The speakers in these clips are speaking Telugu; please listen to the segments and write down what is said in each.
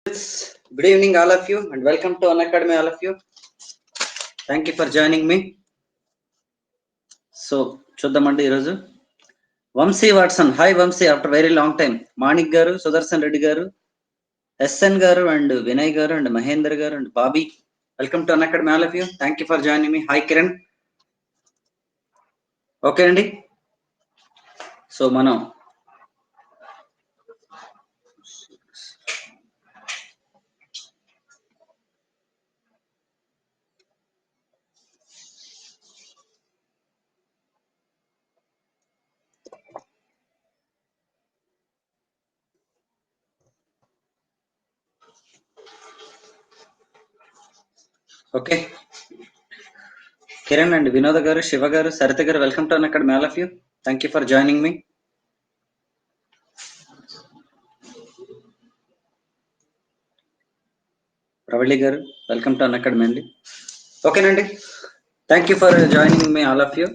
Good evening, all of you, and welcome to Unacademy, all of you. Thank you for joining me. So, చూద్దామండి ఈరోజు Vamshi Watson. Hi Vamshi, after very long time. Manik గారు, సుదర్శన్ రెడ్డి గారు, ఎస్ఎన్ గారు, అండ్ వినయ్ గారు, అండ్ మహేందర్ గారు, and Bobby. Welcome to Unacademy, all of you. Thank you for joining me. Hi Kiran. Okay అండి. సో మనం ఓకే కిరణ్ అండ్ వినోద్ గారు, శివ గారు, సరిత గారు, welcome to Unacademy, all of you. Thank you for joining me. Pravali గారు, వెల్కమ్ టు Unacademy అండి. ఓకేనండి. Thank you for joining me all of you.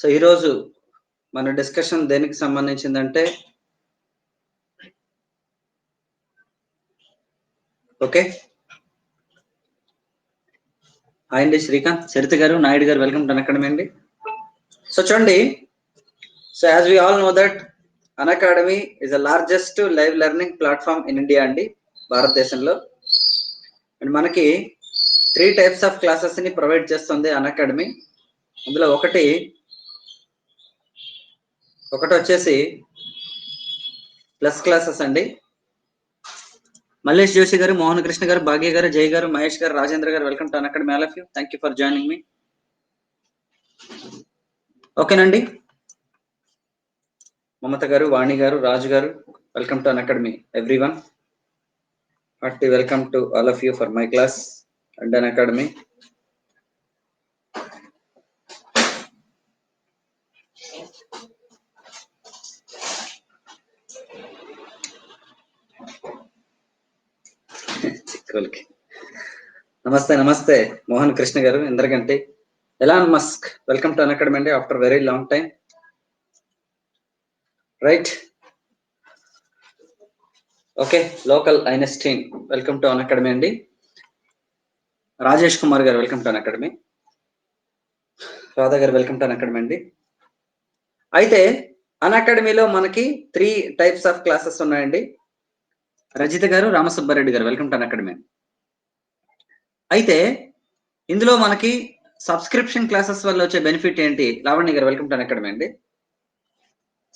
So ఈరోజు మన డిస్కషన్ దేనికి సంబంధించిందంటే, ఓకే హాయ్ అండి శ్రీకాంత్, చరిత గారు, నాయుడు గారు, వెల్కమ్ టు Unacademy అండి. సో చూడండి, so as we all know that Unacademy is the largest live learning platform in India అండి, భారతదేశంలో. అండ్ మనకి 3 టైప్స్ ఆఫ్ క్లాసెస్ ని ప్రొవైడ్ చేస్తుంది Unacademy. అందులో ఒకటి వచ్చేసి ప్లస్ క్లాసెస్ అండి. మల్లేష్ జోషి గారు, మోహన్ కృష్ణ గారు, భాగ్య గారు, జయ్ గారు, Mahesh garu, Rajendra garu, welcome to Unacademy, all of you. Thank you for joining మీ. ఓకేనండి. మమత గారు, వాణి గారు, రాజు గారు, welcome to Unacademy everyone. Hearty welcome to all of you for my class and Unacademy. నమస్తే నమస్తే Mohan Krishna garu, Indraganti. Elon Musk, welcome to Unacademy అండి after very long time. Right. Okay, local Einstein, welcome to Unacademy అండి. రాజేష్ కుమార్ గారు, వెల్కమ్ టు Unacademy. రాధా గారు, వెల్కమ్ టు Unacademy అండి. అయితే Unacademyలో మనకి 3 టైప్స్ ఆఫ్ క్లాసెస్ ఉన్నాయండి. రజిత గారు, రామసుబ్బారెడ్డి గారు, వెల్కమ్ టు Unacademy. అయితే ఇందులో మనకి సబ్స్క్రిప్షన్ క్లాసెస్ వల్ల వచ్చే బెనిఫిట్ ఏంటి? లావణ్య గారు, వెల్కమ్ టు Unacademy అండి.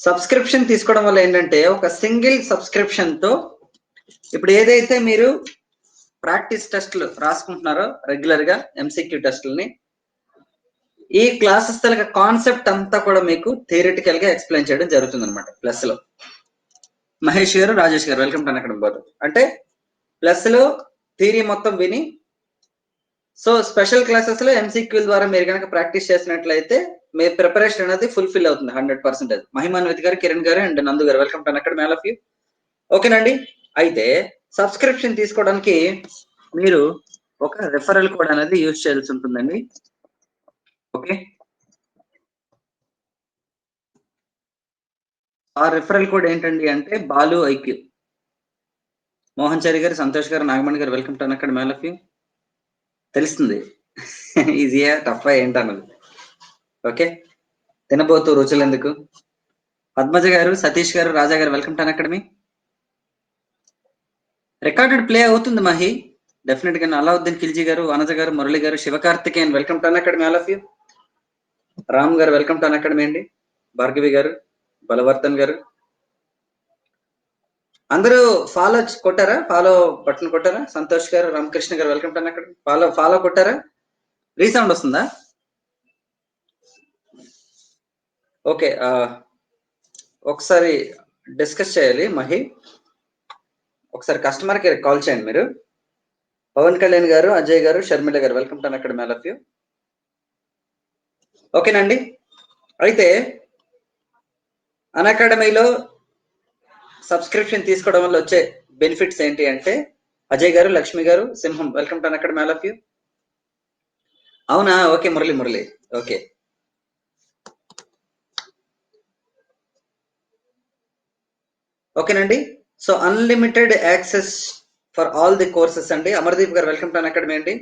సబ్స్క్రిప్షన్ తీసుకోవడం వల్ల ఏంటంటే, ఒక సింగిల్ సబ్స్క్రిప్షన్ తో ఇప్పుడు ఏదైతే మీరు ప్రాక్టీస్ టెస్ట్లు రాసుకుంటున్నారో రెగ్యులర్ గా MCQ టెస్టులని, ఈ క్లాసెస్ తలక కాన్సెప్ట్ అంతా కూడా మీకు థియరిటికల్ గా ఎక్స్ప్లెయిన్ చేయడం జరుగుతుంది అనమాట. ప్లస్ లో మహేష్ గారు, రాజేష్ గారు, వెల్కమ్ టు Unacademy బోత్. అంటే ప్లస్ లో థియరీ మొత్తం విని, సో స్పెషల్ క్లాసెస్ లో MCQ ద్వారా మీరు కనుక ప్రాక్టీస్ చేసినట్లయితే మీ ప్రిపరేషన్ అనేది ఫుల్ఫిల్ అవుతుంది 100%. మహిమాన్విత్ గారు, కిరణ్ గారు, అండ్ నందు గారు, welcome to Unacademy, all of you. ఓకేనండి. అయితే సబ్స్క్రిప్షన్ తీసుకోవడానికి మీరు ఒక రెఫరల్ కోడ్ అనేది యూజ్ చేయాల్సి ఉంటుందండి. ఓకే, ఆ రెఫరల్ కోడ్ ఏంటండి అంటే బాలు ఐక్యూ. మోహన్ చారి గారు, సంతోష్ గారు, నాగమణి గారు, welcome to Unacademy, all of you. తెలుస్తుంది ఈజీయా టఫ్ ఏంటన్నది. ఓకే, తినబోతూ రుచులు ఎందుకు. పద్మజ గారు, సతీష్ గారు, రాజా గారు, welcome to Unacademy. Recorded play అవుతుంది మహి, డెఫినెట్ గా. అలావుద్దీన్ ఖిల్జీ గారు, వనజ గారు, మురళి గారు, Sivakarthikeyan, welcome to Unacademy, all of you. Ram గారు, వెల్కమ్ టు Unacademy అండి. భార్గవి గారు, బలవర్ధన్ గారు, అందరూ ఫాలో కొట్టారా? ఫాలో బటన్ కొట్టారా? సంతోష్ గారు, రామకృష్ణ గారు, వెల్కమ్ టు Unacademy. ఫాలో కొట్టారా? రీసౌండ్ వస్తుందా? ఓకే, ఒకసారి డిస్కస్ చేయాలి మహి. ఒకసారి కస్టమర్ కేర్ కాల్ చేయండి మీరు. పవన్ కళ్యాణ్ గారు, అజయ్ గారు, షర్మిల గారు, welcome to Unacademy, all of you. ఓకేనండి. అయితే Unacademyలో సబ్స్క్రిప్షన్ తీసుకోవడం వల్ల వచ్చే బెనిఫిట్స్ ఏంటి అంటే, అజయ్ గారు, లక్ష్మి గారు, సింహం, welcome to Unacademy, all of you. అవునా? ఓకే మురళి. ఓకే, ఓకేనండి. So unlimited access for all the courses అండి. అమర్దీప్ గారు వెల్కమ్ టు అకాడమీ అండి.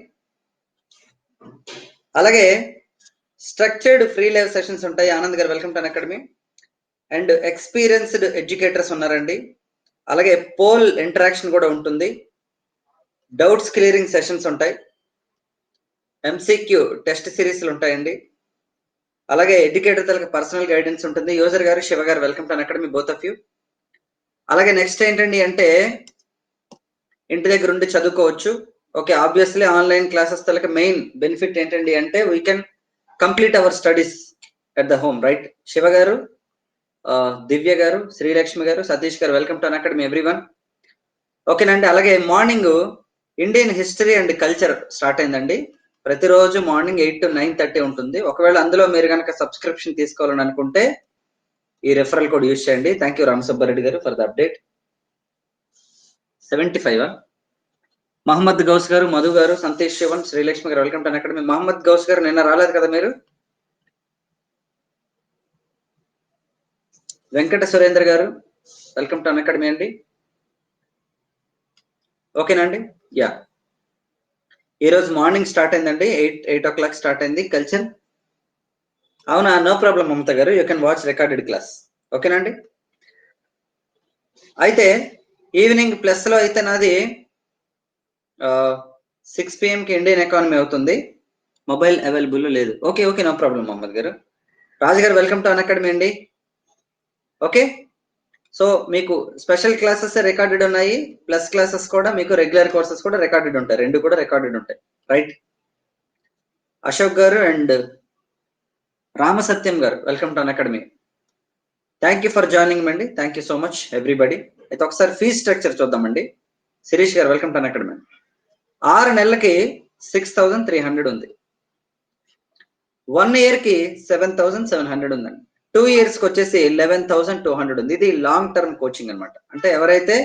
అలాగే స్ట్రక్చర్డ్ ఫ్రీ లైవ్ సెషన్స్ ఉంటాయి. ఆనంద్ గారు welcome to academy. And experienced educators ఉన్నారండి. అలాగే పోల్ ఇంటరాక్షన్ కూడా ఉంటుంది. డౌట్స్ క్లియరింగ్ సెషన్స్ ఉంటాయి. ఎంసీక్యూ టెస్ట్ సిరీస్లు ఉంటాయండి. అలాగే ఎడ్యుకేటర్ తలకి పర్సనల్ గైడెన్స్ ఉంటుంది. యూజర్ గారు, శివ గారు welcome to academy, both of you. అలాగే నెక్స్ట్ ఏంటండి అంటే ఇంటి దగ్గర ఉండి చదువుకోవచ్చు. ఓకే, ఆబ్వియస్లీ ఆన్లైన్ క్లాసెస్ తలకి మెయిన్ బెనిఫిట్ ఏంటండి అంటే we can complete hour studies at the home, right? Shiva గారు, దివ్య గారు, శ్రీలక్ష్మి గారు, సతీష్ గారు వెల్కమ్ టు అకాడమీ ఎవ్రీవన్. ఓకేనండి. అలాగే morning Indian history and culture start అయిందండి. ప్రతిరోజు మార్నింగ్ 8 to 9:30 ఉంటుంది. ఒకవేళ అందులో మీరు కనుక సబ్స్క్రిప్షన్ తీసుకోవాలని అనుకుంటే ఈ రెఫరల్ కోడ్ యూజ్ చేయండి. థ్యాంక్ యూ రామసుబ్బారెడ్డి గారు for the update. 75 Mohammed Ghouse గారు, మధు గారు, సంతేష్ శివన్, శ్రీలక్ష్మి గారు welcome to academy. Mohammed Ghouse గారు నిన్న రాలేదు కదా మీరు? వెంకట సురేంద్ర గారు వెల్కమ్ టు అకాడమీ అండి. ఓకేనండి. యా, ఈరోజు మార్నింగ్ స్టార్ట్ అయిందండి. 8 o'clock స్టార్ట్ అయింది కల్చర్. అవునా, నో ప్రాబ్లం మమత గారు, you can watch recorded class. ఓకేనండి. అయితే ఈవినింగ్ ప్లస్ లో అయితే నాది 6 PM కి ఇండియన్ ఎకానమీ అవుతుంది. మొబైల్ అవైలబుల్ లేదు. Okay okay, no problem Mohammed గారు. రాజు గారు వెల్కమ్ టు అకాడమీ అండి. ఓకే, సో మీకు స్పెషల్ క్లాసెస్ రికార్డెడ్ ఉన్నాయి, ప్లస్ క్లాసెస్ కూడా మీకు రెగ్యులర్ కోర్సెస్ కూడా రికార్డెడ్ ఉంటాయి. రెండు కూడా రికార్డెడ్ ఉంటాయి, right? Ashok garu and Ramasatyam garu welcome to academy. Thank you for joining అండి. Thank you so much everybody. అయితే ఒకసారి ఫీజ్ స్ట్రక్చర్ చూద్దామండి. శిరీష్ గారు వెల్కమ్ టు అకాడమీ. 6 నెలలకి 6,300 ఉంది. 1 year కి 7,700 ఉందండి. 2 years కి వచ్చేసి 11,200 ఉంది. ఇది లాంగ్ టర్మ్ కోచింగ్ అనమాట. అంటే ఎవరైతే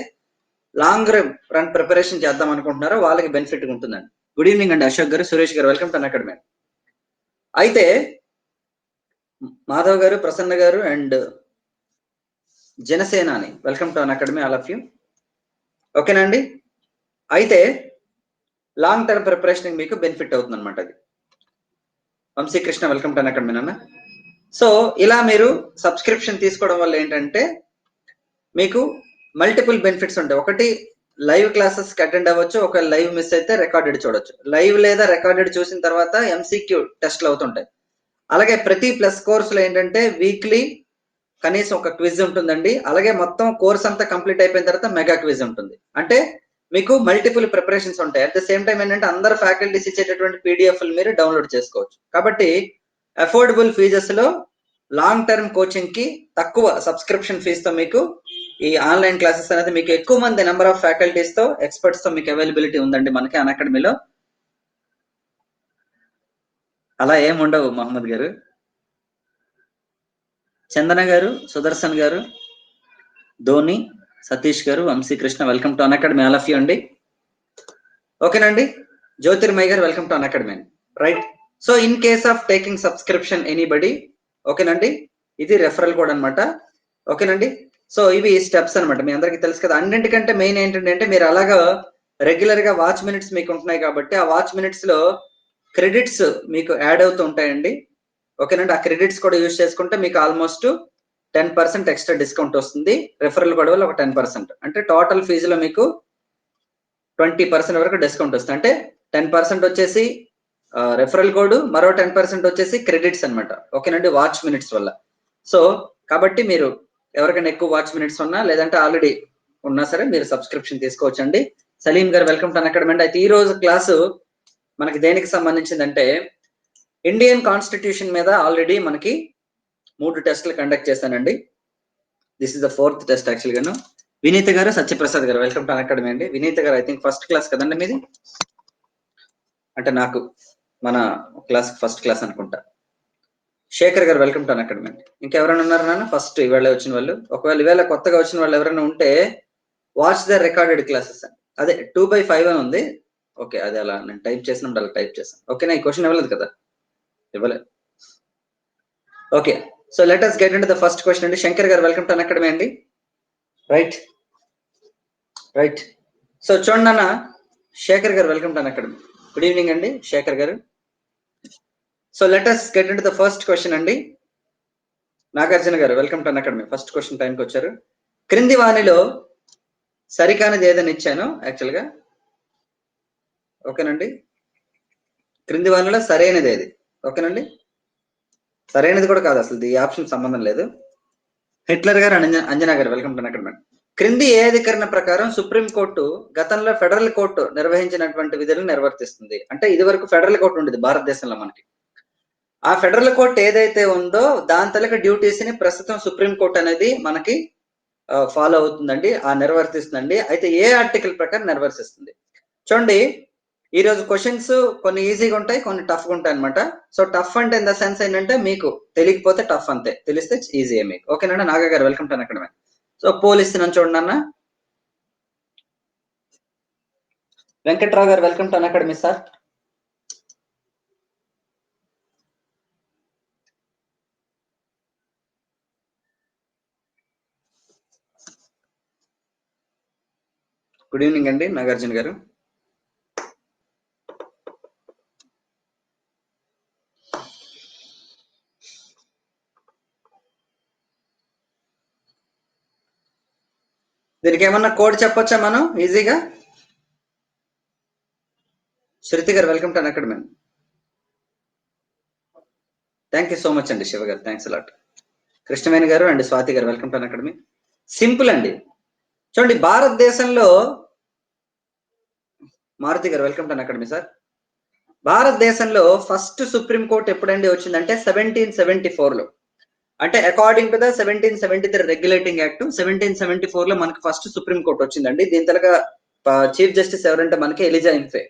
లాంగ్ రన్ ప్రిపరేషన్ చేద్దాం అనుకుంటున్నారో వాళ్ళకి బెనిఫిట్ ఉంటుందండి. గుడ్ ఈవినింగ్ అండి అశోక్ గారు, సురేష్ గారు వెల్కమ్ టు అకాడమీ. అయితే మాధవ్ గారు, ప్రసన్న గారు అండ్ జనసేనాని welcome to academy, all of you. ఓకేనండి. అయితే లాంగ్ టర్మ్ ప్రిపరేషన్ మీకు బెనిఫిట్ అవుతుంది అనమాట. అది వంశీకృష్ణ వెల్కమ్ టు అకాడమీ నాన్న. సో ఇలా మీరు సబ్స్క్రిప్షన్ తీసుకోవడం వల్ల ఏంటంటే మీకు మల్టిపుల్ బెనిఫిట్స్ ఉంటాయి. ఒకటి, లైవ్ క్లాసెస్ కి అటెండ్ అవ్వచ్చు. ఒక లైవ్ మిస్ అయితే రికార్డెడ్ చూడొచ్చు. లైవ్ లేదా రికార్డెడ్ చూసిన తర్వాత ఎంసీక్యూ టెస్ట్లు అవుతుంటాయి. అలాగే ప్రతి ప్లస్ కోర్సులో ఏంటంటే వీక్లీ కనీసం ఒక క్విజ్ ఉంటుందండి. అలాగే మొత్తం కోర్స్ అంతా కంప్లీట్ అయిపోయిన తర్వాత మెగా క్విజ్ ఉంటుంది. అంటే మీకు మల్టిపుల్ ప్రిపరేషన్స్ ఉంటాయి. అట్ ద సేమ్ టైం ఏంటంటే అందరు ఫ్యాకల్టీస్ ఇచ్చేటటువంటి పీడిఎఫ్లు మీరు డౌన్లోడ్ చేసుకోవచ్చు. కాబట్టి అఫోర్డబుల్ ఫీజెస్ లో లాంగ్ టర్మ్ కోచింగ్ కి తక్కువ సబ్స్క్రిప్షన్ ఫీజ్ తో మీకు ఈ ఆన్లైన్ క్లాసెస్ అనేది మీకు ఎక్కువ మంది నెంబర్ ఆఫ్ ఫ్యాకల్టీస్ తో, ఎక్స్పర్ట్స్ తో మీకు అవైలబిలిటీ ఉందండి మనకి అకాడమీలో. అలా ఏముండవు మహమ్మద్ గారు. చందన గారు, సుదర్శన్ గారు, ధోని, సతీష్ గారు, Vamsikrishna welcome to academy, all of you అండి. ఓకేనండి. జ్యోతిర్మయ్ గారు welcome to academy, right? So in case of taking subscription anybody, ఓకేనండి, ఇది రెఫరల్ కోడ్ అనమాట. ఓకేనండి. సో ఇవి స్టెప్స్ అనమాట, మీ అందరికీ తెలుసు కదా. అన్నింటికంటే మెయిన్ ఏంటంటే మీరు అలాగా రెగ్యులర్ గా వాచ్ మినిట్స్ మీకు ఉంటున్నాయి కాబట్టి ఆ వాచ్ మినిట్స్ లో క్రెడిట్స్ మీకు యాడ్ అవుతూ ఉంటాయండి. ఓకేనండి. ఆ క్రెడిట్స్ కూడా యూజ్ చేసుకుంటే మీకు ఆల్మోస్ట్ 10% ఎక్స్ట్రా డిస్కౌంట్ వస్తుంది. రెఫరల్ కోడ్ వల్ల ఒక 10%, అంటే టోటల్ ఫీజులో మీకు 20% వరకు డిస్కౌంట్ వస్తుంది. అంటే 10% వచ్చేసి రెఫరల్ కోడ్, మరో 10% వచ్చేసి క్రెడిట్స్ అనమాట. ఓకేనండి, వాచ్ మినిట్స్ వల్ల. సో కాబట్టి మీరు ఎవరికైనా ఎక్కువ వాచ్ మినిట్స్ ఉన్నా లేదంటే ఆల్రెడీ ఉన్నా సరే మీరు సబ్స్క్రిప్షన్ తీసుకోవచ్చండి. సలీం గారు వెల్కమ్ టు అకాడమీ. అయితే ఈ రోజు క్లాసు మనకి దేనికి సంబంధించిందంటే ఇండియన్ కాన్స్టిట్యూషన్ మీద ఆల్రెడీ మనకి 3 టెస్టులు కండక్ట్ చేశానండి. This is the 4th test actual గాను. వినీత గారు, సత్యప్రసాద్ గారు వెల్కమ్ టు అకాడమీ అండి. వినీత గారు ఐ థింక్ ఫస్ట్ క్లాస్ కదండి మీది, అంటే నాకు మన క్లాస్ ఫస్ట్ క్లాస్ అనుకుంటా. శేఖర్ గారు వెల్కమ్ టు అకాడమీ అండి. ఇంకెవరైనా ఉన్నారు నాన్న ఫస్ట్ ఇవాళ వచ్చిన వాళ్ళు? ఒకవేళ ఇవాళ కొత్తగా వచ్చిన వాళ్ళు ఎవరైనా ఉంటే వాచ్ ద రికార్డెడ్ క్లాసెస్ అని, అదే 2/5 అని ఉంది. ఓకే, అది అలా నేను టైప్ చేసినప్పుడు అలా టైప్ చేశాను. ఓకేనా, ఈ క్వశ్చన్ ఇవ్వలేదు కదా? ఇవ్వలేదు. Okay, so let us get into the first question అండి. శంకర్ గారు వెల్కమ్ టు అకాడమీ అండి. Right right. సో చూడండి అన్న, శేఖర్ గారు welcome to academy. Good evening అండి శేఖర్ గారు. So let us get into the first question అండి. నాగార్జున గారు welcome to academy. First question టైంకి వచ్చారు. క్రింది వాణిలో సరికానిది ఏదని ఇచ్చాను యాక్చువల్గా. ఓకేనండి, క్రింది వాణిలో సరైనది ఏది? ఓకేనండి, సరైనది కూడా కాదు, అసలు ఈ ఆప్షన్ సంబంధం లేదు. హిట్లర్ గారు, అంజనా గారు వెల్కమ్ టు అకాడమీ. క్రింది ఏ అధికరణ ప్రకారం సుప్రీంకోర్టు గతంలో ఫెడరల్ కోర్టు నిర్వహించినటువంటి విధులను నిర్వర్తిస్తుంది? అంటే ఇది వరకు ఫెడరల్ కోర్టు ఉండేది భారతదేశంలో మనకి. ఆ ఫెడరల్ కోర్టు ఏదైతే ఉందో దాని తలక డ్యూటీస్ ని ప్రస్తుతం సుప్రీంకోర్టు అనేది మనకి ఫాలో అవుతుందండి, నిర్వర్తిస్తుందండి. అయితే ఏ ఆర్టికల్ ప్రకారం నిర్వర్తిస్తుంది? చూడండి, ఈ రోజు క్వశ్చన్స్ కొన్ని ఈజీగా ఉంటాయి, కొన్ని టఫ్ గా ఉంటాయి అనమాట. సో టఫ్ అంటే ఇన్ ద సెన్స్ ఏంటంటే మీకు తెలియకపోతే టఫ్ అంతే, తెలిస్తే ఈజీ మీకు. ఓకేనా నాగా గారు welcome to academy. So poll ఇస్తున్నాను చూడండి అన్న. వెంకట్రావు గారు welcome to academy sir. Good evening అండి నాగార్జున గారు. దీనికి ఏమన్నా కోడ్ చెప్పొచ్చా మనం ఈజీగా? శృతి గారు welcome to academy. Thank you so much అండి శివ గారు, థ్యాంక్స్ అలాట్. కృష్ణవేణి గారు అండ్ స్వాతి గారు వెల్కమ్ టు అకాడమీ. సింపుల్ అండి, చూడండి భారతదేశంలో, మారుతి గారు వెల్కమ్ టు అకాడమీ సార్. భారతదేశంలో ఫస్ట్ సుప్రీం కోర్ట్ ఎప్పుడండి వచ్చిందంటే 1774 లో. అంటే according to the 1773 regulating act 1774 లో మనకి ఫస్ట్ సుప్రీం కోర్ట్ వచ్చిందండి. దీని తలక చీఫ్ జస్టిస్ ఎవరంటే మనకి ఎలిజా ఇన్ఫే.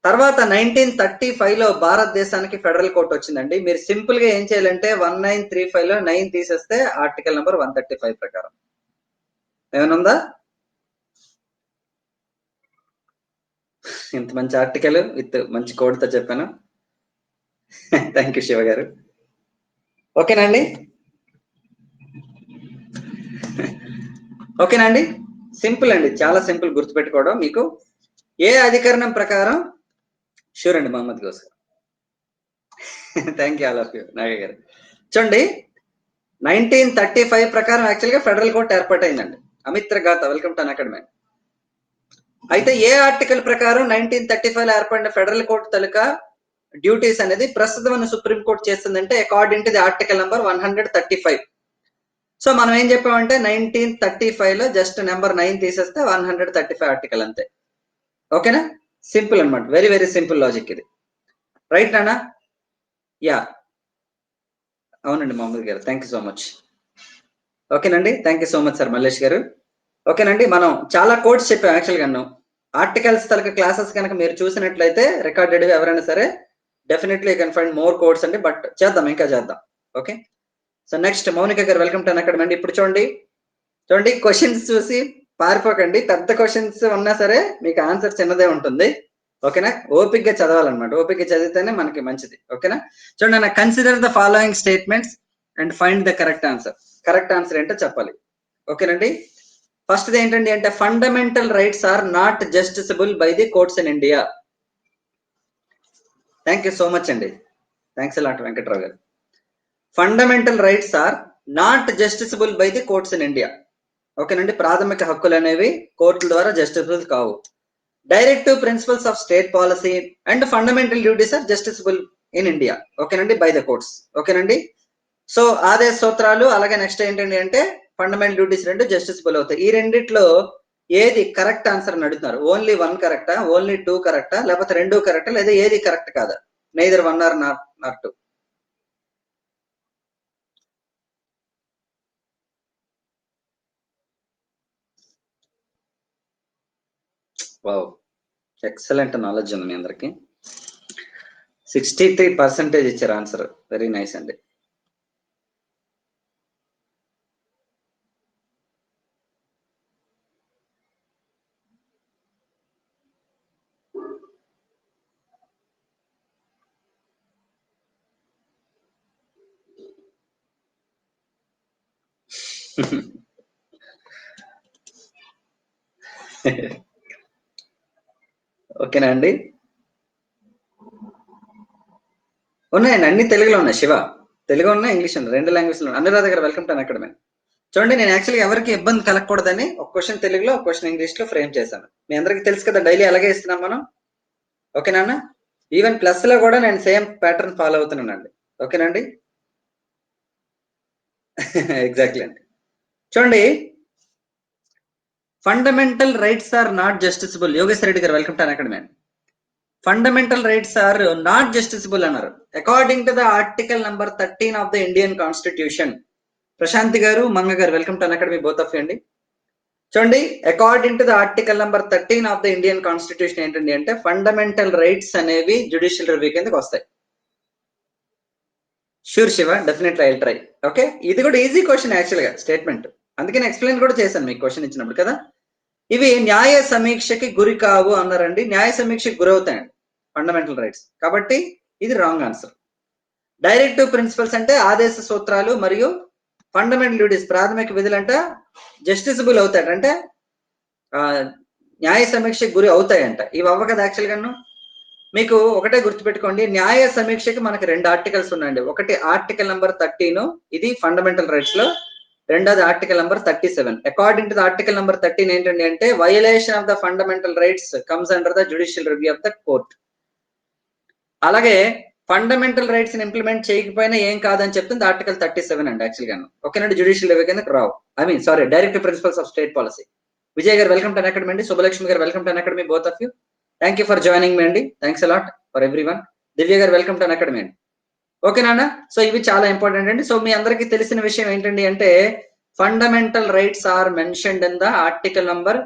తర్వాత 1935 లో భారతదేశానికి ఫెడరల్ కోర్ట్ వచ్చిందండి. మీరు సింపుల్ గా ఏం చేయాలంటే 1935 లో 9 తీసేస్తే ఆర్టికల్ నెంబర్ 135 ప్రకారం. ఏమైనా ఉందా? ఇంత మంచి ఆర్టికల్ విత్ మంచి కోడ్ తో చెప్పాను. థ్యాంక్ యూ శివ గారు. ఓకేనండి, ఓకేనండి, సింపుల్ అండి, చాలా సింపుల్ గుర్తుపెట్టుకోవడం మీకు. ఏ అధికరణం ప్రకారం? షూర్ అండి Mohammed Ghouse. Thank you all of you Naga garu. చూడండి 1935 ప్రకారం యాక్చువల్ గా ఫెడరల్ కోర్ట్ ఏర్పాటైందండి. అమిత్ర గాత వెల్కమ్ టు అకాడమీ. అయితే ఏ ఆర్టికల్ ప్రకారం 1935 లో ఏర్పడిన ఫెడరల్ కోర్టు తలక డ్యూటీస్ అనేది ప్రస్తుతం సుప్రీం కోర్టు చేస్తుందంటే according to the article number 135. So మనం ఏం చెప్పామంటే 1935 లో జస్ట్ నెంబర్ 9 తీసేస్తే 135 ఆర్టికల్ అంతే. ఓకేనా, సింపుల్ అనమాట, వెరీ వెరీ సింపుల్ లాజిక్ ఇది. రైట్ నానా? యా అవునండి మహమ్మద్ గారు, థ్యాంక్ యూ సో మచ్. ఓకేనండి, thank you so much sir Mallesh గారు. ఓకేనండి, మనం చాలా కోడ్స్ చెప్పాం యాక్చువల్ గా. ఆర్టికల్స్ తలక క్లాసెస్ కనుక మీరు చూసినట్లయితే రికార్డెడ్ ఎవరైనా సరే definitely you can find more codes అండి, బట్ చేద్దాం, ఇంకా చేద్దాం. Okay, so next Mounika garu welcome to academy అండి. ఇప్పుడు చూడండి, చూడండి క్వశ్చన్స్ చూసి పారిపోకండి, పెద్ద క్వశ్చన్స్ ఉన్నా సరే మీకు ఆన్సర్ చిన్నదే ఉంటుంది. ఓకేనా, ఓపిక్ గా చదవాలన్నమాట, ఓపిక్ గా చదివితేనే మనకి మంచిది. ఓకేనా, చూడండి నా consider the following statements and find the correct answer. Correct answer ఏంటో చెప్పాలి. ఓకేనండి, ఫస్ట్ ఏంటండి అంటే fundamental rights are not justiciable by the courts in India. Thank you so much అండి, thanks a lot Venkatrao garu. Fundamental rights are not justiciable by the courts in India. ఓకేనండి, ప్రాథమిక హక్కులు అనేవి కోర్టుల ద్వారా జస్టిసబుల్ కావు. Directive principles of state policy and fundamental duties are justiciable in India. ఓకేనండి, బై ద కోర్ట్స్. ఓకేనండి, సో ఆదేశ సూత్రాలు అలాగే నెక్స్ట్ ఏంటండి అంటే ఫండమెంటల్ డ్యూటీస్ రెండు జస్టిసబుల్ అవుతాయి. ఈ రెండిట్లో ఏది కరెక్ట్ ఆన్సర్ అని అడుగుతున్నారు. ఓన్లీ 1 కరెక్టా, ఓన్లీ 2 కరెక్టా, లేకపోతే 2 కరెక్టా, లేదా ఏది కరెక్ట్ కాదా? Neither 1 or not 2. Wow, excellent knowledge ఉంది మీ అందరికి. 63% ఇచ్చారు ఆన్సర్, వెరీ నైస్ అండి. ఓకేనా అండి? ఉన్నాయండి, అన్ని తెలుగులో ఉన్నాయి శివ. తెలుగు ఉన్నాయి, ఇంగ్లీష్ ఉన్నాయి, 2 లాంగ్వేజ్లో. అనురాధ గారు వెల్కమ్ టు అకాడమీ. చూడండి, నేను యాక్చువల్గా ఎవరికి ఇబ్బంది కలగకూడదని ఒక క్వశ్చన్ తెలుగులో ఒక క్వశ్చన్ ఇంగ్లీష్ లో ఫ్రేమ్ చేశాను. మీ అందరికీ తెలుసు కదా, డైలీ అలాగే ఇస్తున్నాం మనం. ఓకేనా? ఈవెన్ ప్లస్ లో కూడా నేను సేమ్ ప్యాటర్న్ ఫాలో అవుతున్నానండి. ఓకేనండి? ఎగ్జాక్ట్లీ అండి. చూడండి, fundamental rights are not justiciable. Yogeshwara Reddy garu welcome to academy. Fundamental rights are not justiciable అన్నారు according to the article number 13 of the Indian constitution. Prashanthi garu, Manga garu welcome to academy, both of you అండి. చూడండి, according to the article number 13 of the Indian constitution ఏంటండి అంటే ఫండమెంటల్ రైట్స్ అనేవి జ్యుడిషియల్ రివ్యూ కిందకి వస్తాయి. Sure Shiva, definitely I try. Okay, ఇది కూడా ఈజీ క్వశ్చన్ యాక్చువల్ గా స్టేట్మెంట్, అందుకే నేను ఎక్స్ప్లెయిన్ కూడా చేశాను మీకు క్వశ్చన్ ఇచ్చినప్పుడు కదా. ఇవి న్యాయ సమీక్షకి గురి కావు అన్నారండి. న్యాయ సమీక్షకి గురవుతాయండి ఫండమెంటల్ రైట్స్, కాబట్టి ఇది రాంగ్ ఆన్సర్. డైరెక్టివ్ ప్రిన్సిపల్స్ అంటే ఆదేశ సూత్రాలు మరియు ఫండమెంటల్ డ్యూటీస్ ప్రాథమిక విధులు అంటే జస్టిసబుల్ అవుతాడు అంటే న్యాయ సమీక్షకి గురి అవుతాయంట. ఇవి అవ్వ కదా యాక్చువల్ గాను. మీకు ఒకటే గుర్తుపెట్టుకోండి, న్యాయ సమీక్షకి మనకి 2 ఆర్టికల్స్ ఉన్నాయండి. ఒకటి ఆర్టికల్ నంబర్ 13, ఇది ఫండమెంటల్ రైట్స్ లో. రెండోది article number 37. According to the article number 13 ఏంటండి అంటే violation of the fundamental rights comes under the judicial review of the court. అలాగే ఫండమెంటల్ రైట్స్ ఇంప్లిమెంట్ చేయకపోయినా ఏం కాదని చెప్తుంది ఆర్టికల్ 37 అండి యాక్చువల్ గా. ఓకేనండి, జ్యుడిషియల్ రివ్యూ కింద రావు. I mean sorry, directive principles of state policy. Vijay garu welcome to academy అండి. Subhalakshmi garu welcome to academy, both of you. Thank you for joining మీ అండి. Thanks a lot for everyone. Divya garu welcome to academy అండి. ఓకేనా? సో ఇవి చాలా ఇంపార్టెంట్ అండి. సో మీ అందరికీ తెలిసిన విషయం ఏంటండి అంటే fundamental rights are mentioned in the article number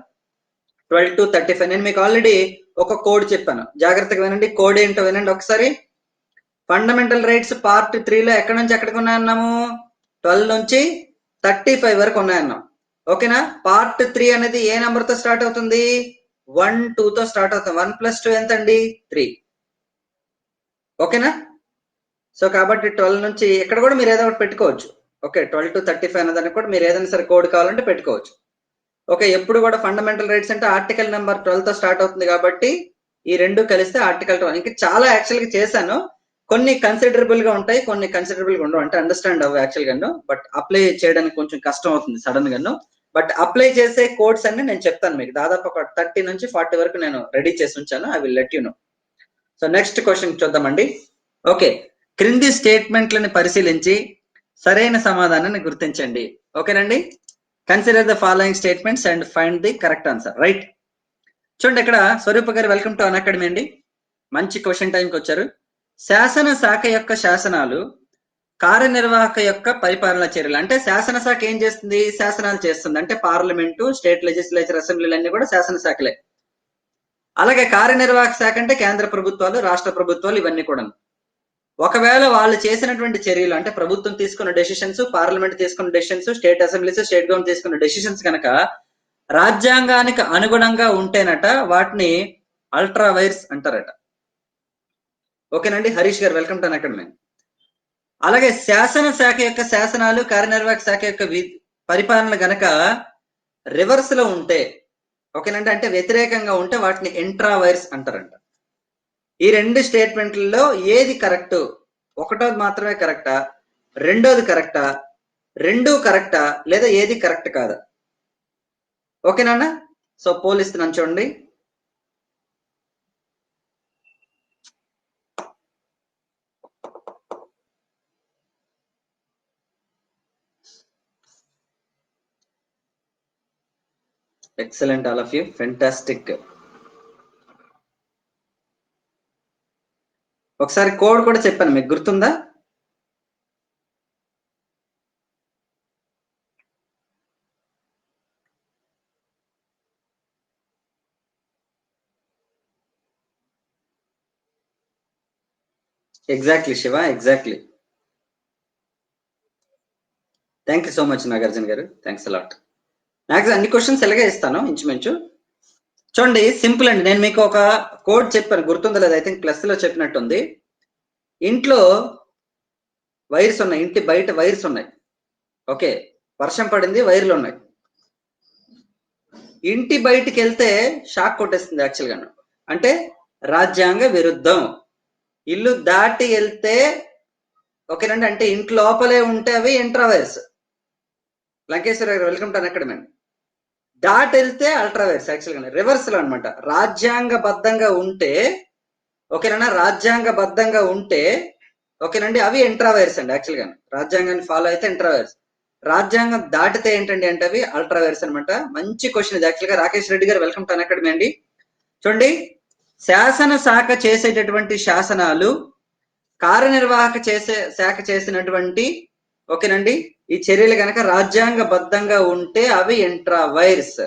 12 to 35. నేను మీకు ఆల్రెడీ ఒక కోడ్ చెప్పాను, జాగ్రత్తగా వినండి. కోడ్ ఏంటో వినండి ఒకసారి. ఫండమెంటల్ రైట్స్ పార్ట్ 3 లో ఎక్కడి నుంచి ఎక్కడికి ఉన్నాయన్నాము? 12 నుంచి 35 వరకు ఉన్నాయన్నాం. ఓకేనా? పార్ట్ 3 అనేది ఏ నెంబర్ తో స్టార్ట్ అవుతుంది? 1, 2 తో స్టార్ట్ అవుతుంది. 1 + 2 ఎంత అండి? 3. ఓకేనా? సో కాబట్టి 12 నుంచి ఇక్కడ కూడా మీరు ఏదో ఒకటి పెట్టుకోవచ్చు. ఓకే, 12 to 35 అన్నదానికి కూడా మీరు ఏదైనా సరే కోడ్ కావాలంటే పెట్టుకోవచ్చు. ఓకే, ఎప్పుడు కూడా ఫండమెంటల్ రైట్స్ అంటే ఆర్టికల్ నెంబర్ 12 తో స్టార్ట్ అవుతుంది కాబట్టి ఈ రెండు కలిస్తే ఆర్టికల్ 12. ఇంకా చాలా యాక్చువల్ గా చేశాను, కొన్ని కన్సిడరబుల్ గా ఉంటాయి, కొన్ని కన్సిడరబుల్ గా ఉండవు, అంటే అండర్స్టాండ్ అవ్వ యాక్చువల్ గాను. బట్ అప్లై చేయడానికి కొంచెం కష్టం అవుతుంది సడన్ గాను. బట్ అప్లై చేసే కోడ్స్ అన్ని నేను చెప్తాను మీకు. దాదాపు ఒక 30 నుంచి 40 వరకు నేను రెడీ చేసి ఉంచాను. I will let you know. So next question చూద్దామండి. ఓకే, క్రింది స్టేట్మెంట్లను పరిశీలించి సరైన సమాధానాన్ని గుర్తించండి. ఓకేనండి, consider the following statements and find the correct answer. Right, చూడండి ఇక్కడ స్వరూప గారు వెల్కమ్ టు అకాడమీ అండి. మంచి క్వశ్చన్ టైంకి వచ్చారు. శాసన శాఖ యొక్క శాసనాలు కార్యనిర్వాహక యొక్క పరిపాలన చర్యలు. అంటే శాసనశాఖ ఏం చేస్తుంది? శాసనాలు చేస్తుంది. అంటే పార్లమెంటు, స్టేట్ లెజిస్లేచర్, అసెంబ్లీలు అన్ని కూడా శాసనశాఖలే. అలాగే కార్యనిర్వాహక శాఖ అంటే కేంద్ర ప్రభుత్వాలు, రాష్ట్ర ప్రభుత్వాలు, ఇవన్నీ కూడా. ఒకవేళ వాళ్ళు చేసినటువంటి చర్యలు అంటే ప్రభుత్వం తీసుకున్న డెసిషన్స్, పార్లమెంట్ తీసుకున్న decisions, state assemblies, state government తీసుకున్న డెసిషన్స్ కనుక రాజ్యాంగానికి అనుగుణంగా ఉంటేనట వాటిని అల్ట్రా వైర్స్ అంటారట. ఓకేనండి, హరీష్ గారు వెల్కమ్ టు అకాడమీ. అలాగే శాసన శాఖ యొక్క శాసనాలు, కార్యనిర్వాహక శాఖ యొక్క పరిపాలన గనక రివర్స్ లో ఉంటే, ఓకేనండి, అంటే వ్యతిరేకంగా ఉంటే వాటిని ఇంట్రా వైర్స్ అంటారంట. ఈ రెండు స్టేట్మెంట్లలో ఏది కరెక్ట్? ఒకటోది మాత్రమే కరెక్టా, రెండోది కరెక్టా, రెండు కరెక్టా, లేదా ఏది కరెక్ట్ కాదా? ఓకేనా? సో పోల్ ఇస్తున్నాను చూడండి. Excellent, all of you, fantastic. ఒకసారి కోడ్ కూడా చెప్పాను, మీకు గుర్తుందా? Exactly Shiva, exactly. Thank you so much Nagarjuna గారు, థ్యాంక్స్ అలాట్. మ్యాక్స్ అన్ని క్వశ్చన్స్ ఎలాగే ఇస్తాను ఇంచుమించు. చూడండి, సింపుల్ అండి. నేను మీకు ఒక కోడ్ చెప్పాను, గుర్తుందా లేదా? ఐ థింక్ ప్లస్ లో చెప్పినట్టుంది. ఇంట్లో వైర్స్ ఉన్నాయి, ఇంటి బయట వైర్స్ ఉన్నాయి. ఓకే, వర్షం పడింది, వైర్లు ఉన్నాయి. ఇంటి బయటికి వెళ్తే షాక్ కొట్టేస్తుంది యాక్చువల్ గా. అంటే రాజ్యాంగ విరుద్ధం. ఇల్లు దాటి వెళ్తే ఓకేనండి, అంటే ఇంటి లోపలే ఉంటే అవి ఇంట్రావైర్స్. లంకేశ్వర గారు వెల్కమ్ టు అకాడమీ. దాటి వెళ్తే అల్ట్రావైర్స్. యాక్చువల్గా రివర్స్ లో అనమాట. రాజ్యాంగబద్ధంగా ఉంటే ఓకేనా, రాజ్యాంగబద్ధంగా ఉంటే ఓకేనండి అవి ఇంట్రావైర్స్ అండి. యాక్చువల్గా రాజ్యాంగాన్ని ఫాలో అయితే ఇంట్రావైర్స్. రాజ్యాంగం దాటితే ఏంటండి అంటే అవి అల్ట్రావైర్స్ అనమాట. మంచి క్వశ్చన్ ఇది. యాక్చువల్గా Rakesh Reddy garu welcome to academy అండి. చూడండి, శాసన శాఖ చేసేటటువంటి శాసనాలు కార్యనిర్వాహక శాఖ చేసినటువంటి ఓకేనండి ఈ చర్యలు కనుక రాజ్యాంగబద్ధంగా ఉంటే అవి ఇంట్రావైర్స్.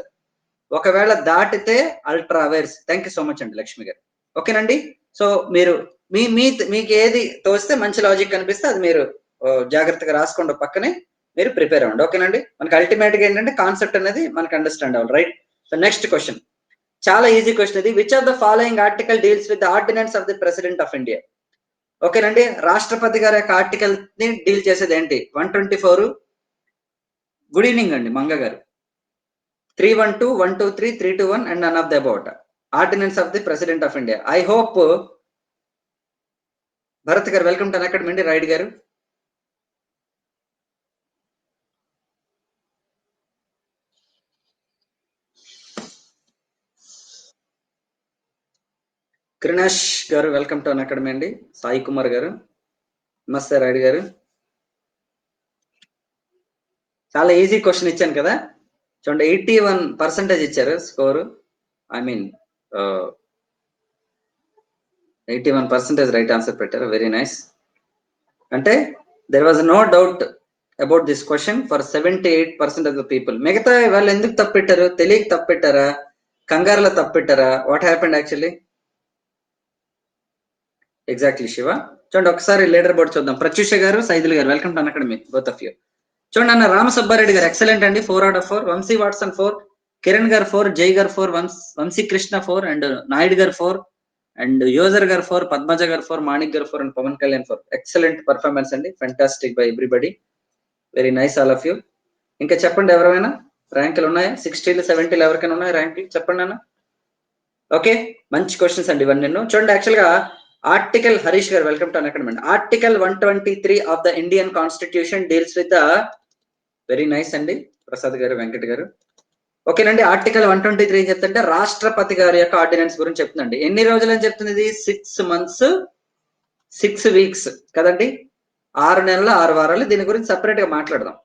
ఒకవేళ దాటితే అల్ట్రావైర్స్. థ్యాంక్ యూ సో మచ్ అండి లక్ష్మి గారు. ఓకేనండి. సో మీరు మీకు ఏది తోస్తే మంచి లాజిక్ కనిపిస్తే అది మీరు జాగ్రత్తగా రాసుకోండి, పక్కనే మీరు ప్రిపేర్ అవ్వండి. ఓకేనండి. మనకి అల్టిమేట్ గా ఏంటంటే కాన్సెప్ట్ అనేది మనకు అండర్స్టాండ్ అవ్వాలి, రైట్? సో నెక్స్ట్ క్వశ్చన్ చాలా ఈజీ క్వశ్చన్ ఇది. Which of the following article deals with the ordinance of the president of India? ఓకేనండి, రాష్ట్రపతి గారి యొక్క ఆర్టికల్ ని డీల్ చేసేది ఏంటి? 124. గుడ్ ఈవినింగ్ అండి మంగ గారు. 312, 123, 321 and none of the about. Ordinance of the president of India. I hope Bharat గారు వెల్కమ్ టు అకాడమీ అండి. రైట్ గారు. క్రినాష్ గారు వెల్కమ్ టు అకాడమీ అండి. సాయి కుమార్ గారు నమస్తే. రైడ్ గారు. చాలా ఈజీ క్వశ్చన్ ఇచ్చాను కదా, చూడండి. 81% ఇచ్చారు score. I mean 81% right answer పెట్టారు. Very nice. అంటే there was no doubt about this question for 78% of the people. మిగతా వాళ్ళు ఎందుకు తప్పెట్టారు? తెలియక తప్పెట్టారా? కంగారులో తప్పెట్టారా? What happened actually? Exactly Shiva. చూడండి ఒకసారి లీడర్ బోర్డ్ చూద్దాం. Pratyusha garu, Saidul garu welcome to academy both of you. చూడండి అన్న, రామసుబ్బారెడ్డి గారు ఎక్సలెంట్ అండి, 4/4. వంశీ వాట్సన్ 4, కిరణ్ గారు 4, జై గారు 4, వంశీ కృష్ణ 4 అండ్ నాయుడు గారు 4 అండ్ యూజర్ గారు 4, పద్మజ గారు 4, Manik garu 4 and Pavan Kalyan 4. Excellent performance అండి, fantastic by everybody. Very nice all of you. ఇంకా చెప్పండి ఎవరైనా ర్యాంకులు ఉన్నాయా? 60, 70 ఎవరికైనా ఉన్నాయా ర్యాంకులు? చెప్పండి అన్న. ఓకే, మంచి క్వశ్చన్స్ అండి ఇవన్నీ. చూడండి యాక్చువల్ గా ఆర్టికల్, హరీష్ గారు welcome to academy. Article 123 of the Indian constitution deals with the very nice అండి ప్రసాద్ గారు, వెంకట్ గారు. ఓకేనండి, ఆర్టికల్ 123 ఏం చెప్తుంటే రాష్ట్రపతి గారి యొక్క ఆర్డినెన్స్ గురించి చెప్తుందండి. ఎన్ని రోజులు అని చెప్తుంది ఇది? 6 months 6 weeks కదండి, 6 నెలలు 6 వారాలు. దీని గురించి సపరేట్ గా మాట్లాడదాం.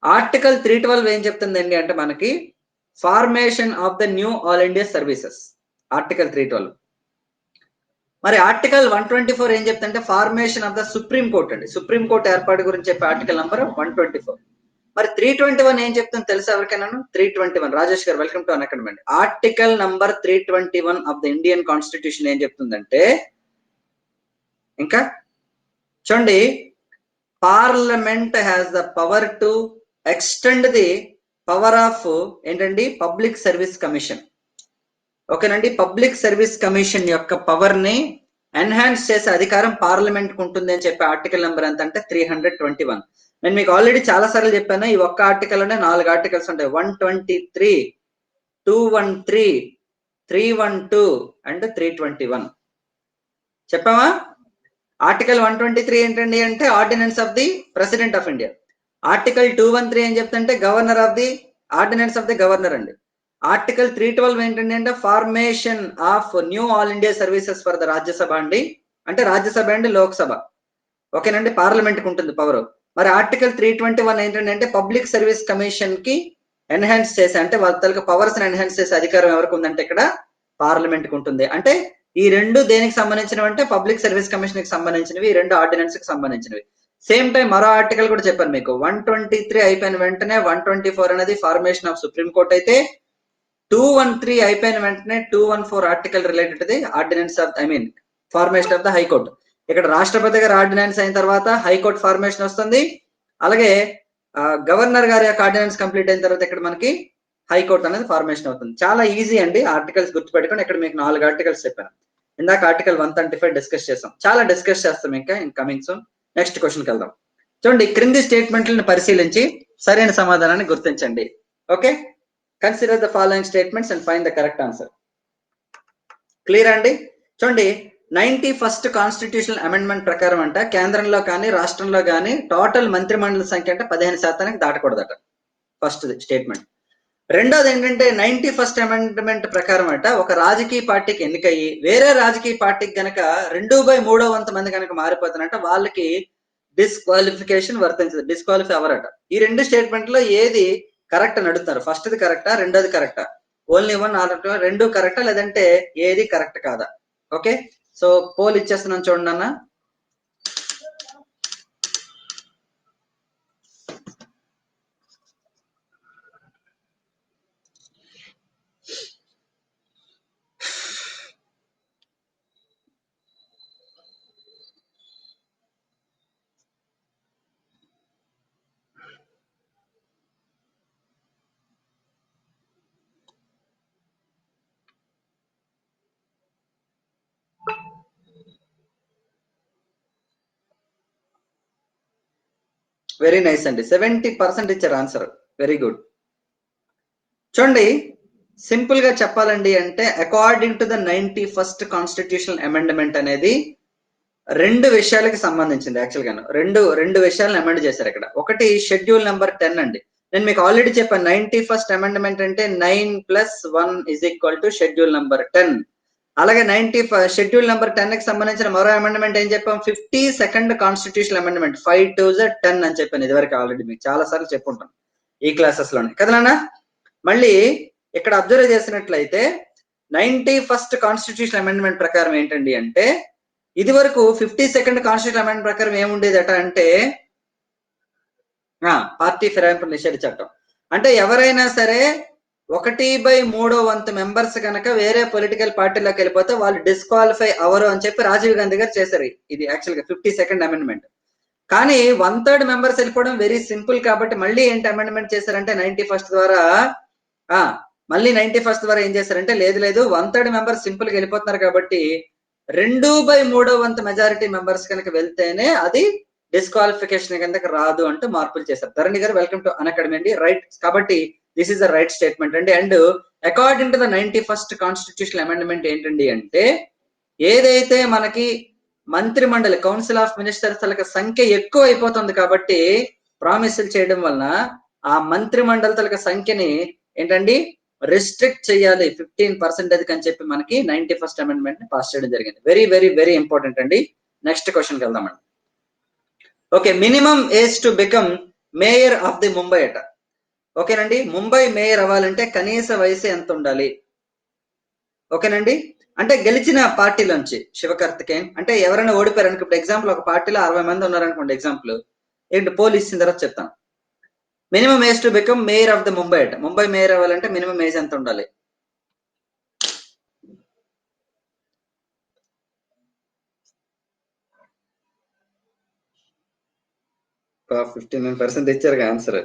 ఆర్టికల్ 312 ఏం చెప్తుందండి అంటే మనకి formation of the new all India services. Article 312. మరి ఆర్టికల్ 124 ఏం చెప్తుంటే formation of the supreme court అండి. సుప్రీం కోర్ట్ ఏర్పాటు గురించి చెప్పే ఆర్టికల్ నంబర్ 124. మరి 321 ఏం చెప్తుంది తెలుసా ఎవరికైనా? 321 రాజేష్ గారు welcome to academy. Article number 321 of the Indian constitution ఏం చెప్తుందంటే ఇంకా చూడండి, parliament has the power to extend the power of ఏంటండి పబ్లిక్ సర్వీస్ కమిషన్. ఓకేనండి, పబ్లిక్ సర్వీస్ కమిషన్ యొక్క పవర్ ని ఎన్హాన్స్ చేసే అధికారం పార్లమెంట్ కు ఉంటుంది అని చెప్పే ఆర్టికల్ నెంబర్ ఎంత అంటే 321. నేను మీకు ఆల్రెడీ చాలా సార్లు చెప్పాను, ఈ ఒక్క ఆర్టికల్ లోనే 4 ఆర్టికల్స్ ఉంటాయి. 123, 213, 312 అండ్ 321 చెప్పామా? ఆర్టికల్ 123 ఏంటండి అంటే ordinance of the president of India. Article 213 ఏం చెప్తుంటే governor of the ordinance of the governor అండి. ఆర్టికల్ 312 ఏంటండి అంటే formation of new all India services for the Rajya Sabha అండి. అంటే రాజ్యసభ అండి, లోక్సభ. ఓకేనండి, పార్లమెంట్ కు ఉంటుంది పవర్. మరి ఆర్టికల్ 321 ఏంటంటే అంటే పబ్లిక్ సర్వీస్ కమిషన్ కి ఎన్హాన్స్ చేసే, అంటే వాళ్ళ తలక పవర్స్ ఎన్హాన్స్ చేసే అధికారం ఎవరికి ఉందంటే ఇక్కడ పార్లమెంట్ కు ఉంటుంది. అంటే ఈ రెండు దేనికి సంబంధించినవి అంటే పబ్లిక్ సర్వీస్ కమిషన్ కి సంబంధించినవి, ఈ రెండు ఆర్డినెన్స్ కి సంబంధించినవి. సేమ్ టైం మరో ఆర్టికల్ కూడా చెప్పాను మీకు. 123 అయిపోయిన వెంటనే 124 అనేది ఫార్మేషన్ ఆఫ్ సుప్రీం కోర్ట్ అయితే 213 అయిపోయిన వెంటనే 214 article related the ordinance of formation of the high court. ఇక్కడ రాష్ట్రపతి గారి ఆర్డినెన్స్ అయిన తర్వాత హైకోర్టు ఫార్మేషన్ వస్తుంది. అలాగే గవర్నర్ గారి యొక్క ఆర్డినెన్స్ కంప్లీట్ అయిన తర్వాత ఇక్కడ మనకి హైకోర్టు అనేది ఫార్మేషన్ అవుతుంది. చాలా ఈజీ అండి, ఆర్టికల్స్ గుర్తుపెట్టుకోండి. ఇక్కడ మీకు 4 ఆర్టికల్స్ చెప్పాను. ఇందాక ఆర్టికల్ 135 డిస్కస్ చేసాం, చాలా డిస్కస్ చేస్తాం ఇంకా ఇన్ కమింగ్ సూన్. నెక్స్ట్ క్వశ్చన్కి వెళ్దాం. చూడండి, క్రింది స్టేట్మెంట్లను పరిశీలించి సరైన సమాధానాన్ని గుర్తించండి. Okay, consider the following statements and find the correct answer. Clear అండి. చూడండి, 91st కాన్స్టిట్యూషనల్ అమెండ్మెంట్ ప్రకారం అంట కేంద్రంలో కానీ రాష్ట్రంలో కానీ టోటల్ మంత్రి మండలి సంఖ్య అంటే 15% దాటకూడదట. First statement. రెండోది ఏంటంటే 91st అమెండ్మెంట్ ప్రకారం అట ఒక రాజకీయ పార్టీకి ఎన్నికయ్యి వేరే రాజకీయ పార్టీకి గనక 2/3 వంతు మంది కనుక మారిపోతున్నట్ట వాళ్ళకి డిస్క్వాలిఫికేషన్ వర్తించదు, డిస్క్వాలిఫై అవరట. ఈ రెండు స్టేట్మెంట్ లో ఏది కరెక్ట్ అని అడుగుతారు. ఫస్ట్ది కరెక్టా, రెండోది కరెక్టా, ఓన్లీ వన్ ఆర్ రెండు కరెక్టా, లేదంటే ఏది కరెక్ట్ కాదా? ఓకే, సో పోల్ ఇచ్చేస్తున్నాను చూడండి అన్న. వెరీ నైస్ అండి, 70% ఇచ్చారు ఆన్సర్. Very good. చూడండి, సింపుల్ గా చెప్పాలండి అంటే according to the 91st constitutional amendment అనేది రెండు విషయాలకి సంబంధించింది. యాక్చువల్ గా రెండు విషయాలను అమెండ్ చేశారు ఇక్కడ. ఒకటి షెడ్యూల్ నెంబర్ 10 అండి. నేను మీకు ఆల్రెడీ చెప్పాను 91st అమెండ్మెంట్ అంటే 9+1 = షెడ్యూల్ నెంబర్ 10. అలాగే షెడ్యూల్ నెంబర్ 10 కి సంబంధించిన మరో అమెండ్మెంట్ ఏం చెప్పాం, 52nd కాన్స్టిట్యూషనల్ అమెండ్మెంట్ 5 2 10 అని చెప్పాను ఇదివరకు. ఆల్రెడీ మీకు చాలా సార్లు చెప్పుంటాను ఈ క్లాసెస్ లోనే కదా నాన్న. మళ్ళీ ఇక్కడ అబ్జర్వ్ చేసినట్లయితే 91st కాన్స్టిట్యూషనల్ అమెండ్మెంట్ ప్రకారం ఏంటండి అంటే ఇది వరకు 52nd కాన్స్టిట్యూషనల్ అమెండ్మెంట్ ప్రకారం ఏముండేదట అంటే పార్టీ ఫిరాయింపు నిషేధ చట్టం. అంటే ఎవరైనా సరే 1/3 వంతు మెంబర్స్ కనుక వేరే పొలిటికల్ పార్టీలోకి వెళ్ళిపోతే వాళ్ళు డిస్క్వాలిఫై అవరు అని చెప్పి రాజీవ్ గాంధీ గారు చేశారు. ఇది యాక్చువల్ గా 52nd అమెండ్మెంట్. కానీ 1/3 మెంబర్స్ వెళ్ళిపోవడం వెరీ సింపుల్ కాబట్టి మళ్ళీ ఏంటి అమెండ్మెంట్ చేశారంటే 91st ద్వారా మళ్ళీ 91st ద్వారా ఏం చేశారంటే లేదు 1/3 మెంబర్స్ సింపుల్ గా వెళ్ళిపోతున్నారు కాబట్టి 2/3 వంతు మెజారిటీ మెంబర్స్ కనుక వెళ్తేనే అది డిస్క్వాలిఫికేషన్ కిందకి రాదు అంటూ మార్పులు చేశారు. ధరణి గారు వెల్కమ్ టు అన్అకాడమీ అండి. రైట్, కాబట్టి this is the right statement అండి. And according to the 91st constitutional amendment ఏంటండి అంటే ఏదైతే మనకి మంత్రి మండలి కౌన్సిల్ ఆఫ్ మినిస్టర్స్ సంఖ్య ఎక్కువ అయిపోతుంది కాబట్టి ప్రామిసులు చేయడం వలన ఆ మంత్రి మండలి సంఖ్యని ఏంటండి రిస్ట్రిక్ట్ చేయాలి 15% అని చెప్పి మనకి 91st అమెండ్మెంట్ ని పాస్ చేయడం జరిగింది. వెరీ వెరీ వెరీ ఇంపార్టెంట్ అండి. నెక్స్ట్ క్వశ్చన్కి వెళ్దామండి. Okay, minimum age to become mayor of the Mumbai అట. ఓకేనండి, ముంబై మేయర్ అవ్వాలంటే కనీస వయసు ఎంత ఉండాలి? ఓకేనండి, అంటే గెలిచిన పార్టీలోంచి శివకార్తికేయన్ అంటే ఎవరైనా ఓడిపోయారు అనుకో, ఇప్పుడు ఎగ్జాంపుల్ ఒక పార్టీలో 60 మంది ఉన్నారనుకోండి, ఎగ్జాంపుల్ ఏంటి పోల్ ఇచ్చిన తర్వాత చెప్తాను. Minimum age to become mayor of the Mumbai అట. ముంబై మేయర్ అవ్వాలంటే మినిమం ఏజ్ ఎంత ఉండాలి? 59% ఇచ్చారు answer.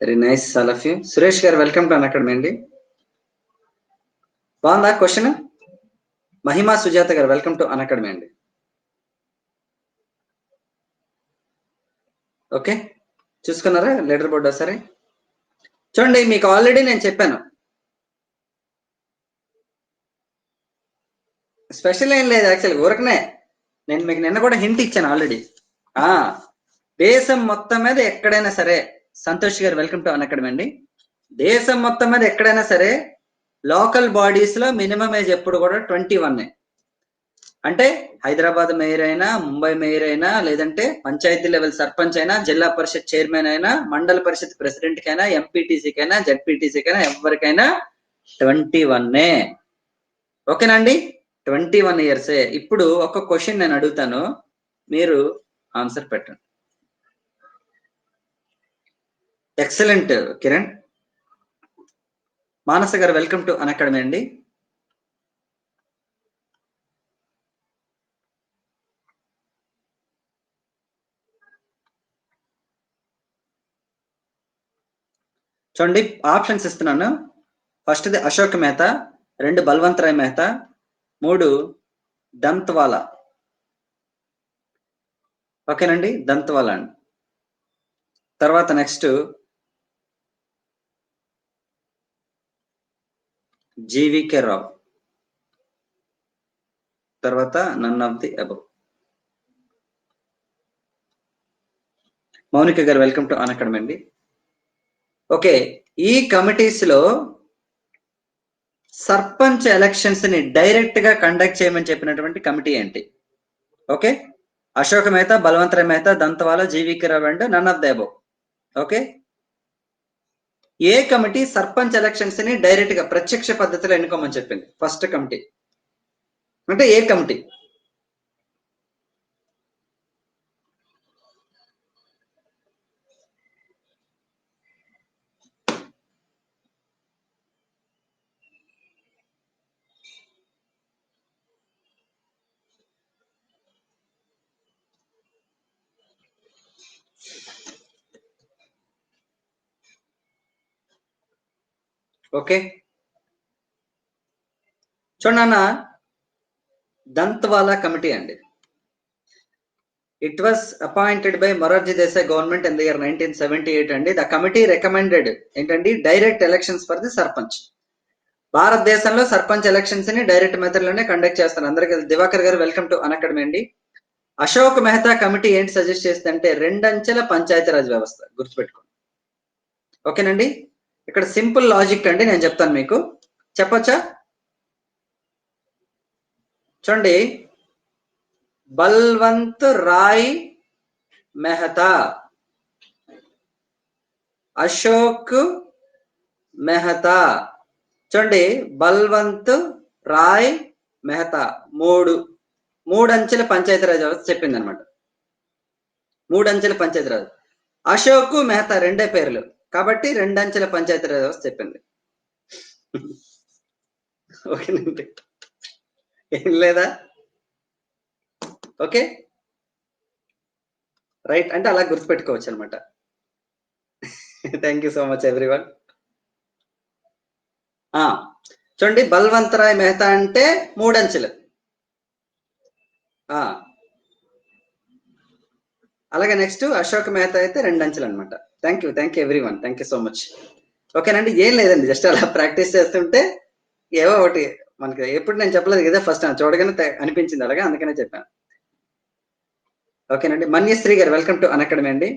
Very nice all of you. Suresh గారు వెల్కమ్ టు అన్అకాడమీ అండి. బాగుందా క్వశ్చన్? మహిమా సుజాత గారు వెల్కమ్ టు అన్అకాడమీ అండి. ఓకే, చూసుకున్నారా లీడర్ బోర్డ్ ఒకసారి? చూడండి, మీకు ఆల్రెడీ నేను చెప్పాను స్పెషల్ ఏం లేదు. యాక్చువల్గా ఊరకనే నేను మీకు నిన్న కూడా హింట్ ఇచ్చాను ఆల్రెడీ. దేశం మొత్తం మీద ఎక్కడైనా సరే, సంతోష్ గారు వెల్కమ్ టు అన్అకాడమీ అండి. దేశం మొత్తం మీద ఎక్కడైనా సరే లోకల్ బాడీస్ లో మినిమం ఏజ్ ఎప్పుడు కూడా 21. అంటే హైదరాబాద్ మేయర్ అయినా, ముంబై మేయర్ అయినా, లేదంటే పంచాయతీ లెవెల్ సర్పంచ్ అయినా, జిల్లా పరిషత్ చైర్మన్ అయినా, మండల పరిషత్ ప్రెసిడెంట్ కైనా, ఎంపీటీసీకైనా, జడ్పీటీసీకైనా ఎవరికైనా 21. ఓకేనండి, 21 ఇయర్సే. ఇప్పుడు ఒక క్వశ్చన్ నేను అడుగుతాను, మీరు ఆన్సర్ పెట్టండి. ఎక్సలెంట్ కిరణ్. మానస గారు వెల్కమ్ టు అన్అకాడమీ అండి. చూడండి ఆప్షన్స్ ఇస్తున్నాను. ఫస్ట్ది అశోక్ మెహతా, 2 బల్వంత్ రాయ్ మెహతా, 3 దంత్వాలా. ఓకేనండి, దంత్వాలా అండి. తర్వాత నెక్స్ట్ జీవికే రావు. తర్వాత none of the above. Mounika garu welcome to Unacademy అండి. ఓకే, ఈ కమిటీస్ లో సర్పంచ్ ఎలక్షన్స్ ని డైరెక్ట్ గా కండక్ట్ చేయమని చెప్పినటువంటి కమిటీ ఏంటి? Okay, Ashok Mehta, Balwant Rai Mehta, Dantwala, GVK Rao and none of the above. Okay, ఏ కమిటీ సర్పంచ్ ఎలక్షన్స్ ని డైరెక్ట్ గా ప్రత్యక్ష పద్ధతిలో ఎన్నుకోమని చెప్పింది? ఫస్ట్ కమిటీ అంటే ఏ కమిటీ? ఓకే, చూడన్నా, దంత్వాలా కమిటీ అండి. It was appointed by Morarji Desai government in the year 1978 అండి. The committee recommended ఏంటండి direct elections for the sarpanch. భారతదేశంలో సర్పంచ్ ఎలక్షన్స్ ని డైరెక్ట్ మెథడ్ లోనే కండక్ట్ చేస్తారు. అందరికీ దివాకర్ గారు వెల్కమ్ టు అన్అకాడమీ అండి. అశోక్ మెహతా కమిటీ ఏంటి సజెస్ట్ చేస్తుందంటే 2 అంచెల పంచాయతీరాజ్ వ్యవస్థ. గుర్తుపెట్టుకోండి. ఓకేనండి, ఇక్కడ సింపుల్ లాజిక్ అండి, నేను చెప్తాను మీకు. చెప్పొచ్చా? చూడండి, బల్వంత్ రాయ్ మెహతా, అశోక్ మెహతా. చూడండి, బల్వంత్ రాయ్ మెహతా మూడు అంచెల పంచాయతీరాజ్ వ్యవస్థ చెప్పింది అనమాట. 3 అంచెల పంచాయతీరాజ్. అశోక్ మెహతా 2 పేర్లు కాబట్టి 2 అంచెల పంచాయతీరాజ్ వ్యవస్థ చెప్పింది. ఓకేనండి, ఏం లేదా? ఓకే రైట్, అంటే అలా గుర్తుపెట్టుకోవచ్చు అనమాట. Thank you so much everyone. చూడండి, బల్వంత్ రాయ్ మెహతా అంటే 3 అంచెలు. అలాగే నెక్స్ట్ అశోక్ మెహతా అయితే 2 అంచెలు అనమాట. Thank you everyone, thank you so much. ఓకేనండి, ఏం లేదండి, జస్ట్ అలా ప్రాక్టీస్ చేస్తుంటే ఏవో ఒకటి మనకి ఎప్పుడు నేను చెప్పలేదు కదా, ఫస్ట్ చూడగానే అనిపించింది అలాగా, అందుకనే చెప్పాను. ఓకేనండి, మన్యశ్రీ గారు వెల్కమ్ టు అన్అకాడమీ అండి.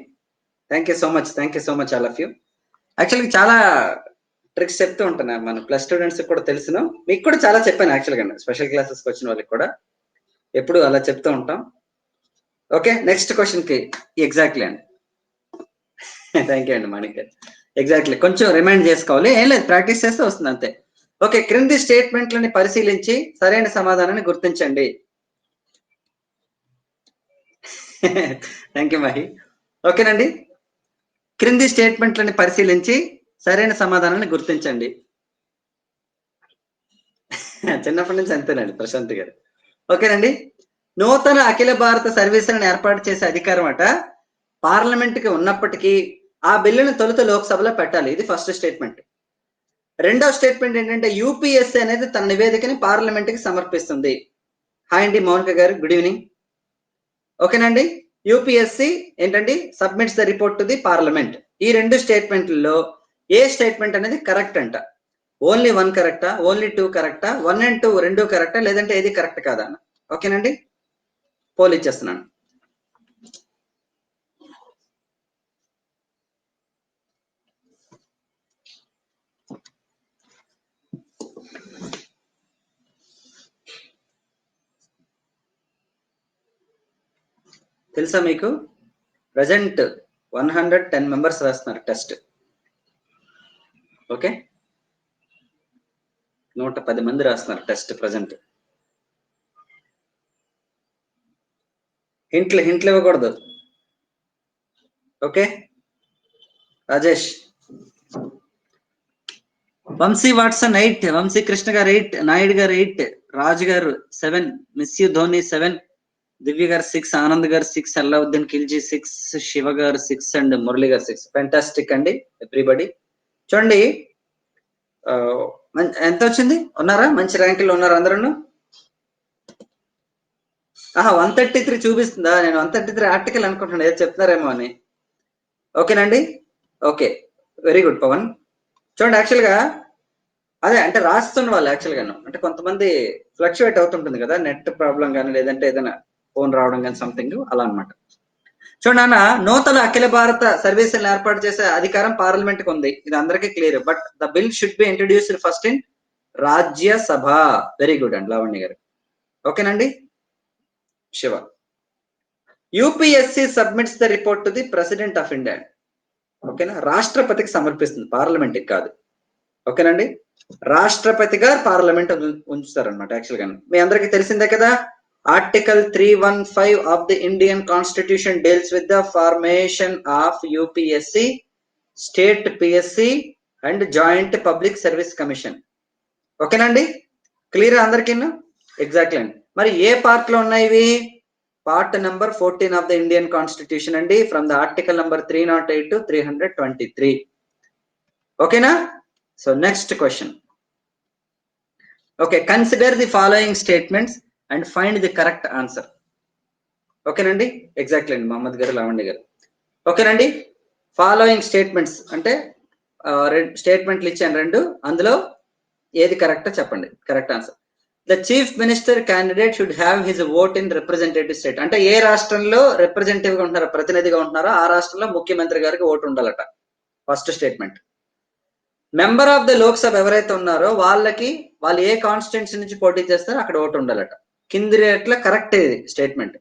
Thank you so much all of you. యాక్చువల్గా చాలా ట్రిక్స్ చెప్తూ ఉంటాను మన ప్లస్ స్టూడెంట్స్ కూడా తెలుసును, మీకు కూడా చాలా చెప్పాను యాక్చువల్గా. స్పెషల్ క్లాసెస్కి వచ్చిన వాళ్ళకి కూడా ఎప్పుడు అలా చెప్తూ ఉంటాం. ఓకే, నెక్స్ట్ క్వశ్చన్ కి ఎగ్జాక్ట్లీ అండి. థ్యాంక్ యూ అండి మాణిక్ గారు. ఎగ్జాక్ట్లీ కొంచెం రిమైండ్ చేసుకోవాలి, ఏం లేదు, ప్రాక్టీస్ చేస్తే వస్తుంది అంతే. ఓకే, క్రింది స్టేట్మెంట్లని పరిశీలించి సరైన సమాధానాన్ని గుర్తించండి. Thank you Mahi. ఓకేనండి, క్రింది స్టేట్మెంట్లని పరిశీలించి సరైన సమాధానాన్ని గుర్తించండి. చిన్నప్పటి నుంచి అంతేనండి ప్రశాంత్ గారు. ఓకేనండి, నూతన అఖిల భారత సర్వీసులను ఏర్పాటు చేసే అధికారం అట పార్లమెంట్ కి ఉన్నప్పటికీ ఆ బిల్లును తొలుత లోక్సభలో పెట్టాలి. ఇది ఫస్ట్ స్టేట్మెంట్. రెండో స్టేట్మెంట్ ఏంటంటే యూపీఎస్సీ అనేది తన నివేదికని పార్లమెంట్ కి సమర్పిస్తుంది. హాయ్ అండి మౌనిక గారు, గుడ్ ఈవినింగ్. ఓకేనండి, యూపీఎస్సీ ఏంటండి submits the report to the parliament. ఈ 2 స్టేట్మెంట్లలో ఏ స్టేట్మెంట్ అనేది కరెక్ట్ అంట? ఓన్లీ 1 కరెక్టా, ఓన్లీ 2 కరెక్టా, 1 and 2 2 కరెక్టా, లేదంటే ఏది కరెక్ట్ కాదా? ఓకేనండి, పోల్ ఇచ్చేస్తున్నాను. తెలుసా మీకు, ప్రజెంట్ 110 మెంబర్స్ రాస్తున్నారు టెస్ట్. ఓకే, 110 మంది రాస్తున్నారు టెస్ట్ ప్రజెంట్. హింట్లు ఇవ్వకూడదు. ఓకే, రాజేష్. వంశీ వాట్సన్ 8, వంశీ కృష్ణ గారు 8, నాయుడు గారు 8, రాజు గారు 7, మిస్ యూ ధోని 7, దివ్య గారు 6, ఆనంద్ గారు 6, అల్లావుద్దీన్ ఖిల్జీ 6, శివ గారు 6 అండ్ మురళి గారు 6. ఫ్యాంటాస్టిక్ అండి ఎవ్రీబడి. చూడండి, ఎంత వచ్చింది? ఉన్నారా? మంచి ర్యాంకుల్లో ఉన్నారా అందరూ? 133 చూపిస్తుందా? నేను 133 ఆర్టికల్ అనుకుంటున్నాను, ఏదో చెప్తున్నారేమో అని. ఓకేనండి, ఓకే, వెరీ గుడ్ పవన్. చూడండి, యాక్చువల్గా అదే అంటే రాస్తున్న వాళ్ళు యాక్చువల్గాను అంటే కొంతమంది ఫ్లక్చువేట్ అవుతుంటుంది కదా, నెట్ ప్రాబ్లం కానీ లేదంటే ఏదైనా ఫోన్ రావడం కానీ సంథింగ్ అలా అనమాట. చూడండి అన్న, నూతన అఖిల భారత సర్వీసులను ఏర్పాటు చేసే అధికారం పార్లమెంట్ కి ఉంది, ఇది అందరికీ clear. But the bill should be introduced first in Rajya Sabha. Very good అండి లావణ్య గారు. ఓకేనండి, Shiva. UPSC submits the report to the president of India. ఓకేనా, రాష్ట్రపతికి సమర్పిస్తుంది, పార్లమెంట్కి కాదు. ఓకేనండి, రాష్ట్రపతి గారు పార్లమెంట్ ఉంచుతారనమాట. యాక్చువల్ గా మీ అందరికి తెలిసిందే కదా, article 315 of the Indian constitution deals with the formation of UPSC, state PSC and joint public service commission. ఓకేనండి, క్లియర్ అందరికీ? ఎగ్జాక్ట్లీ అండి. మరి ఏ పార్ట్ లో ఉన్నాయి ఇవి? Part number 14 of the Indian constitution అండి, from the article number 308 to 323. ఓకేనా? So next question. Okay, consider the following statements and find the correct answer. ఓకేనండి, ఎగ్జాక్ట్లీ అండి మహమ్మద్ గారు, లావణ్య గారు. ఓకేనండి, ఫాలోయింగ్ స్టేట్మెంట్స్ అంటే స్టేట్మెంట్లు ఇచ్చాను రెండు, అందులో ఏది కరెక్ట్ చెప్పండి, correct answer. The chief minister candidate should have his vote in representative state. అంటే ఏ రాష్ట్రంలో రిప్రజెంటేటివ్ గా ఉంటున్నారో, ప్రతినిధిగా ఉంటున్నారో ఆ రాష్ట్రంలో ముఖ్యమంత్రి గారికి ఓటు ఉండాలట. First statement. Member of the Lok Sabha ఎవరైతే ఉన్నారో వాళ్ళు ఏ కాన్స్టిట్యున్సీ నుంచి పోటీ చేస్తారో అక్కడ ఓటు ఉండాలట. కింది రేట్ల కరెక్ట్ ఇది స్టేట్మెంట్.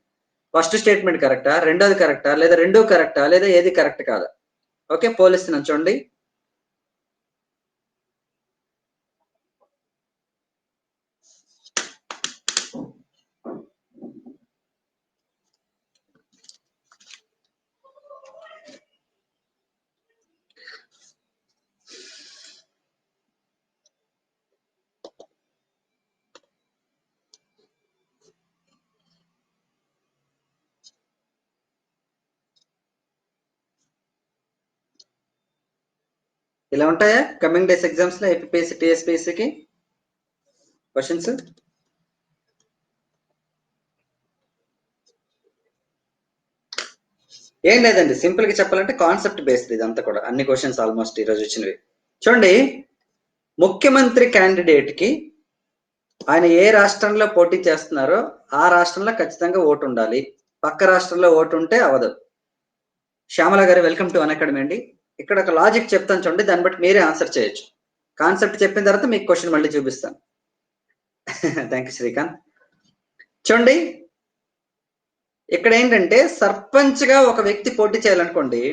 ఫస్ట్ స్టేట్మెంట్ కరెక్టా, రెండోది కరెక్టా, లేదా రెండూ కరెక్టా, లేదా ఏది కరెక్ట్ కాదా? ఓకే, పోలిస్తున్నాను చూడండి. ఇలా ఉంటాయా కమింగ్ డేస్ ఎగ్జామ్స్ లో ఏపీఎస్సి టీఎస్పీఎస్సికి క్వశ్చన్స్? ఏం లేదండి, సింపుల్ గా చెప్పాలంటే కాన్సెప్ట్ బేస్డ్ ఇదంతా కూడా, అన్ని క్వశ్చన్స్ ఆల్మోస్ట్ ఈ రోజు వచ్చినవి. చూడండి, ముఖ్యమంత్రి క్యాండిడేట్ కి ఆయన ఏ రాష్ట్రంలో పోటీ చేస్తున్నారో ఆ రాష్ట్రంలో ఖచ్చితంగా ఓటు ఉండాలి. పక్క రాష్ట్రంలో ఓటు ఉంటే అవదు. శ్యామల గారు, వెల్కమ్ టు అన్అకాడమీ అండి. ఇక్కడ ఒక లాజిక్ చెప్తాను చూడండి, దాన్ని బట్టి మీరే ఆన్సర్ చేయొచ్చు. కాన్సెప్ట్ చెప్పిన తర్వాత మీకు క్వశ్చన్ మళ్ళీ చూపిస్తాను. Thank you Srikanth. చూడండి, ఇక్కడ ఏంటంటే సర్పంచ్ గా ఒక వ్యక్తి పోటీ చేయాలనుకోండి,